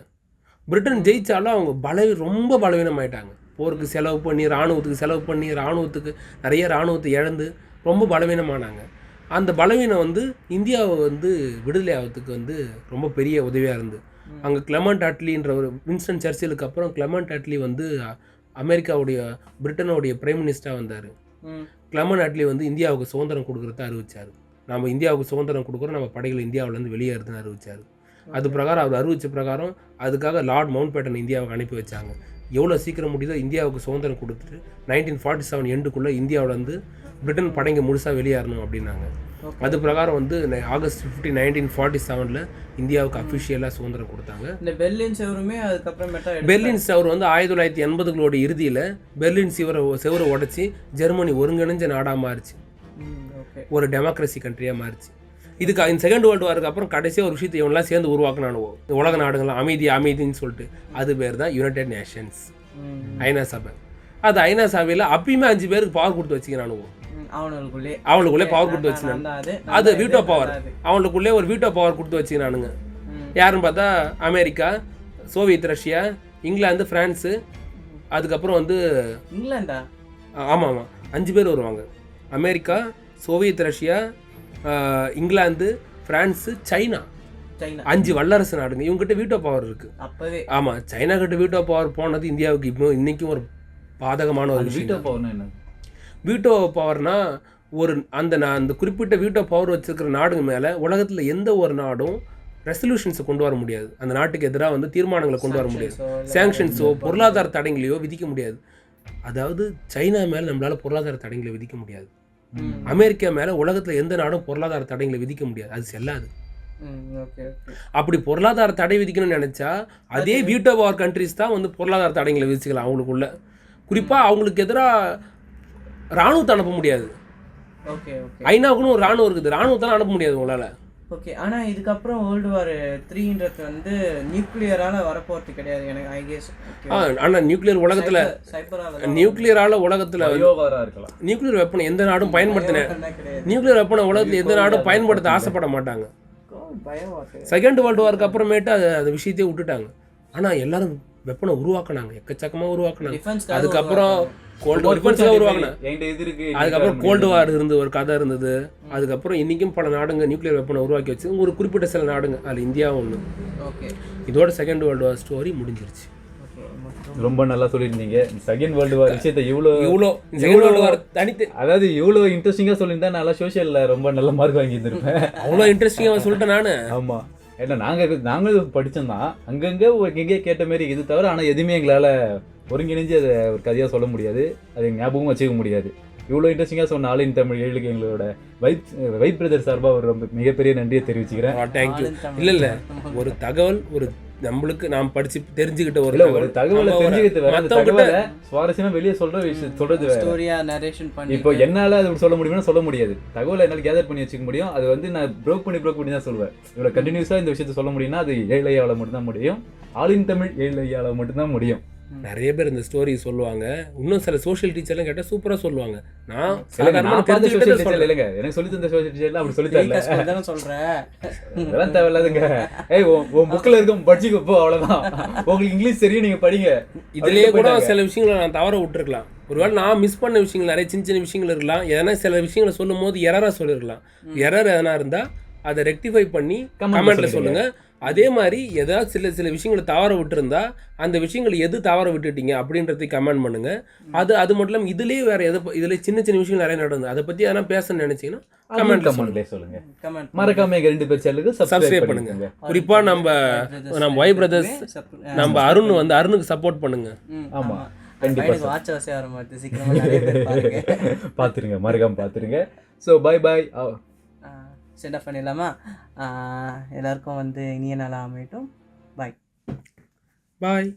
பிரிட்டன் ஜெயித்தாலும் அவங்க ரொம்ப பலவீனமாயிட்டாங்க. போருக்கு செலவு பண்ணி இராணுவத்துக்கு நிறைய இராணுவத்தை இழந்து ரொம்ப பலவீனமானாங்க. அந்த பலவீனம் வந்து இந்தியாவை வந்து விடுதலை ஆகிறதுக்கு வந்து ரொம்ப பெரிய உதவியாக இருந்து. அங்கே கிளெமெண்ட் அட்லின்ற ஒரு வின்ஸ்டன் சர்ச்சிலுக்கு அப்புறம் கிளெமெண்ட் அட்லி வந்து பிரிட்டனுடைய பிரைம் மினிஸ்டராக வந்தார். கிளெமெண்ட் அட்லி வந்து இந்தியாவுக்கு சுதந்திரம் கொடுக்குறத அறிவிச்சார். நம்ம இந்தியாவுக்கு சுதந்திரம் கொடுக்குறோம், நம்ம படைகள் இந்தியாவிலேருந்து வெளியேறுதுன்னு அறிவிச்சார். அது பிரகாரம் அவர் அறிவித்த பிரகாரம் அதுக்காக லார்ட் மவுண்ட் பேட்டன் இந்தியாவுக்கு அனுப்பி வச்சாங்க. எவ்வளோ சீக்கிரம் முடியுதோ இந்தியாவுக்கு சுதந்திரம் கொடுத்துட்டு 1947 எண்டுக்குள்ளே இந்தியாவிலேருந்து பிரிட்டன் படைங்க முழுசாக வெளியேறணும் அப்படின்னாங்க. அது பிரகாரம் வந்து ஆகஸ்ட் 15, 1947 இந்தியாவுக்கு அஃபிஷியலாக சுதந்திரம் கொடுத்தாங்க. இந்த பெர்லின் செவருமே அதுக்கப்புறமேட்டா பெர்லின் செவர் வந்து 1980களோட இறுதியில் பெர்லின் செவரை உடைச்சி ஜெர்மனி ஒருங்கிணைஞ்ச நாடாக மாறிச்சு, ஒரு டெமோக்ரஸி கண்ட்ரியாக மாறிச்சு. இதுக்கு இந்த செகண்ட் வேர்ல்டு வாருக்கு அப்புறம் கடைசியாக ஒரு விஷயத்தை இவங்களாம் சேர்ந்து உருவாக்கினானுவோ உலக நாடுகள்லாம் அமைதின்னு சொல்லிட்டு. அது பேர் தான் யுனைடெட் நேஷன்ஸ், ஐநா சபை. அது ஐநா சபையில் அப்பயுமே 5 பேருக்கு பவர் கொடுத்து வச்சுக்கிறானுவோ. அவனுக்குள்ளே பவர் கொடுத்து வச்சுனாங்க. அது வீட்டோ பவர். அவனுக்குள்ளே ஒரு வீட்டோ பவர் கொடுத்து வச்சுக்கிறானுங்க. யாருன்னு பார்த்தா America, Soviet Russia, England, France, அதுக்கப்புறம் வந்து இங்கிலாண்டா. ஆமாம் 5 பேர் வருவாங்க. America, Soviet Russia, England, France, China. 5 வல்லரசு நாடுங்க. இவங்ககிட்ட வீட்டோ பவர் இருக்கு அப்பவே. ஆமாம், சைனா கிட்ட வீட்டோ பவர் போனது இந்தியாவுக்கு இப்போ இன்னைக்கும் ஒரு பாதகமான ஒரு விஷயம். வீட்டோ பவர்னா அந்த குறிப்பிட்ட வீட்டோ பவர் வச்சிருக்கிற நாடுங்க மேலே உலகத்தில் எந்த ஒரு நாடும் ரெசல்யூஷன்ஸை கொண்டு வர முடியாது. அந்த நாட்டுக்கு எதிராக வந்து தீர்மானங்களை கொண்டு வர முடியாது. சாங்ஷன்ஸோ பொருளாதார தடைங்களையோ விதிக்க முடியாது. அதாவது சைனா மேலே நம்மளால பொருளாதார தடைங்களை விதிக்க முடியாது. அமெரிக்கா மேலே உலகத்தில் எந்த நாடும் பொருளாதார தடைங்களை விதிக்க முடியாது. அது செல்லாது. அப்படி பொருளாதார தடை விதிக்கணும்னு நினைச்சா அதே வீட்டோ பவர் கண்ட்ரிஸ் தான் வந்து பொருளாதார தடைங்களை விதிச்சுக்கலாம் அவங்களுக்குள்ள. குறிப்பாக அவங்களுக்கு எதிராக இராணுவத்தை அனுப்ப முடியாது. ஐநாவுக்குன்னு ஒரு இராணுவம் இருக்குது, இராணுவத்தால் அனுப்ப முடியாது உங்களால். ஓகே, ஆனால் இதுக்கப்புறம் வேர்ல்டு வார் 3ன்றது வந்து நியூக்ளியரால் வரப்போகிறது கிடையாது எனக்கு ஐ கெஸ். ஆனால் நியூக்ளியர் உலகத்தில் நியூக்ளியரால் உலகத்தில் நியூக்ளியர் வெப்பனை எந்த நாடும் நியூக்ளியர் வெப்பனை உலகத்தில் எந்த நாடும் பயன்படுத்த ஆசைப்பட மாட்டாங்க. செகண்ட் வேர்ல்டு வாருக்கு அப்புறமேட்டு அந்த விஷயத்தையே விட்டுட்டாங்க. ஆனால் எல்லாரும் வெப்பனை உருவாக்குனாங்க, எக்கச்சக்கமாக உருவாக்குனாங்க. அதுக்கப்புறம் கோல்டு வார் உருவாக்குனாங்க. அதுக்கப்புறம் கோல்டு வார் ஒரு கதை இருந்தது. அதுக்கப்புறம் இன்றைக்கும் பல நாடுங்க நியூக்ளியர் வெப்பனை உருவாக்கி வச்சு ஒரு குறிப்பிட்ட சில நாடுங்க, அதில் இந்தியாவும் ஒன்று. இதோட செகண்ட் வேர்ல்டு வார் ஸ்டோரி முடிஞ்சிருச்சு. ரொம்ப நல்லா சொல்லியிருந்தீங்க. செகண்ட் வேர்ல்டு வார் விஷயத்தை இவ்வளோ செகண்ட் வேர்ல்டு வார் தனித்து அதாவது இவ்வளோ இன்ட்ரெஸ்டிங்காக சொல்லியிருந்தா நல்லா சோஷியலில் ரொம்ப நல்ல மார்க் வாங்கியிருந்திருப்பேன். அவ்வளோ இன்ட்ரெஸ்டிங்காக சொல்லிட்டேன் நான். ஆமாம், ஏன்னா நாங்களும் படித்தோம் தான், அங்கங்கே எங்கேயே கேட்ட மாரி இது தவிர. ஆனால் எதுவுமே எங்களால் ஒருங்கிணைஞ்சு அதை ஒரு கதையாக சொல்ல முடியாது, அது ஞாபகமும் வச்சுக்க முடியாது. இவ்வளோ இன்ட்ரெஸ்டிங்காக சொன்ன ஆல் இன் தமிழ் 7க்கு எங்களோட வைப் பிரதர் சார்பாக ஒரு ரொம்ப மிகப்பெரிய நன்றியை தெரிவிச்சுக்கிறேன். தேங்க்யூ. இல்லை ஒரு தகவல் ஒரு நம்மளுக்கு நாம் படிச்சு தெரிஞ்சுக்கிட்ட ஒரு தகவலை தெரிஞ்சுக்கிட்டு வேற தகவலை சுவாரஸ்யமா வெளியே சொல்றது ஸ்டோரியா நரேஷன் பண்ணி இப்போ என்னால அது சொல்ல முடியும்னா சொல்ல முடியாது. தகவலை என்னால் கேதர் பண்ணி வச்சுக்க முடியும். அது வந்து நான் ப்ரோக் பண்ணி தான் சொல்லுவேன். இவ்வளோ கண்டினியூஸா இந்த விஷயத்த சொல்ல முடியும்னா அது ஏழையால மட்டும்தான் முடியும். ஆல் இன் தமிழ் ஏழையால மட்டும்தான் முடியும். நிறைய பேர் இந்த ஸ்டோரி சொல்லுவாங்க. இன்னும் சில சோஷியல் டீச்சர்லாம் கேட்டால் சூப்பராக சொல்லுவாங்க. எனக்கு சொல்லி தந்த சோஷியல் டீச்சர்லாம் அப்படி சொல்லி தரல சொல்றேன். அதெல்லாம் தேவையில்லாதுங்க. உன் புக்கில் இருக்கும் படிச்சுக்கப்போ அவ்வளோதான். உங்களுக்கு இங்கிலீஷ் தெரியும், நீங்க படிங்க. இதுலேயே கூட சில விஷயங்களை நான் தவற விட்டுருக்கலாம். ஒருவேளை நான் மிஸ் பண்ண விஷயங்கள் நிறைய சின்ன விஷயங்கள் இருக்கலாம். எதனா சில விஷயங்களை சொல்லும் போது எரராக சொல்லியிருக்கலாம். எரர் எதனா இருந்தால் அதை ரெக்டிஃபை பண்ணி கமெண்ட்ல சொல்லுங்க. அதே மாதிரி ஏதாவது சில விஷயங்களை தவற விட்டுருந்தா அந்த விஷயங்களை எது தவற விட்டுட்டீங்க அப்படின்றதையும் கமெண்ட் பண்ணுங்க. அது மட்டும் இல்லாமல் இதுலேயே வேற இதுல சின்ன விஷயங்கள் நிறைய நடந்தது, அதை பற்றி எதனா பேசணும்னு நினைச்சீங்கன்னா கமெண்ட்ல சொல்லுங்க. மறக்காம எங்க 2 பேர் சேனலுக்கு சப்ஸ்கிரைப் பண்ணுங்க. குறிப்பா நம்ம வை பிரதர்ஸ் நம்ம அருணுக்கு சப்போர்ட் பண்ணுங்க. ஆமா, பாத்துருங்க, மறக்காம பாத்துருங்க. So bye bye. Send off பண்ணிடலாமா? எல்லாருக்கும் இனிய நாளாக அமையட்டும். பாய்.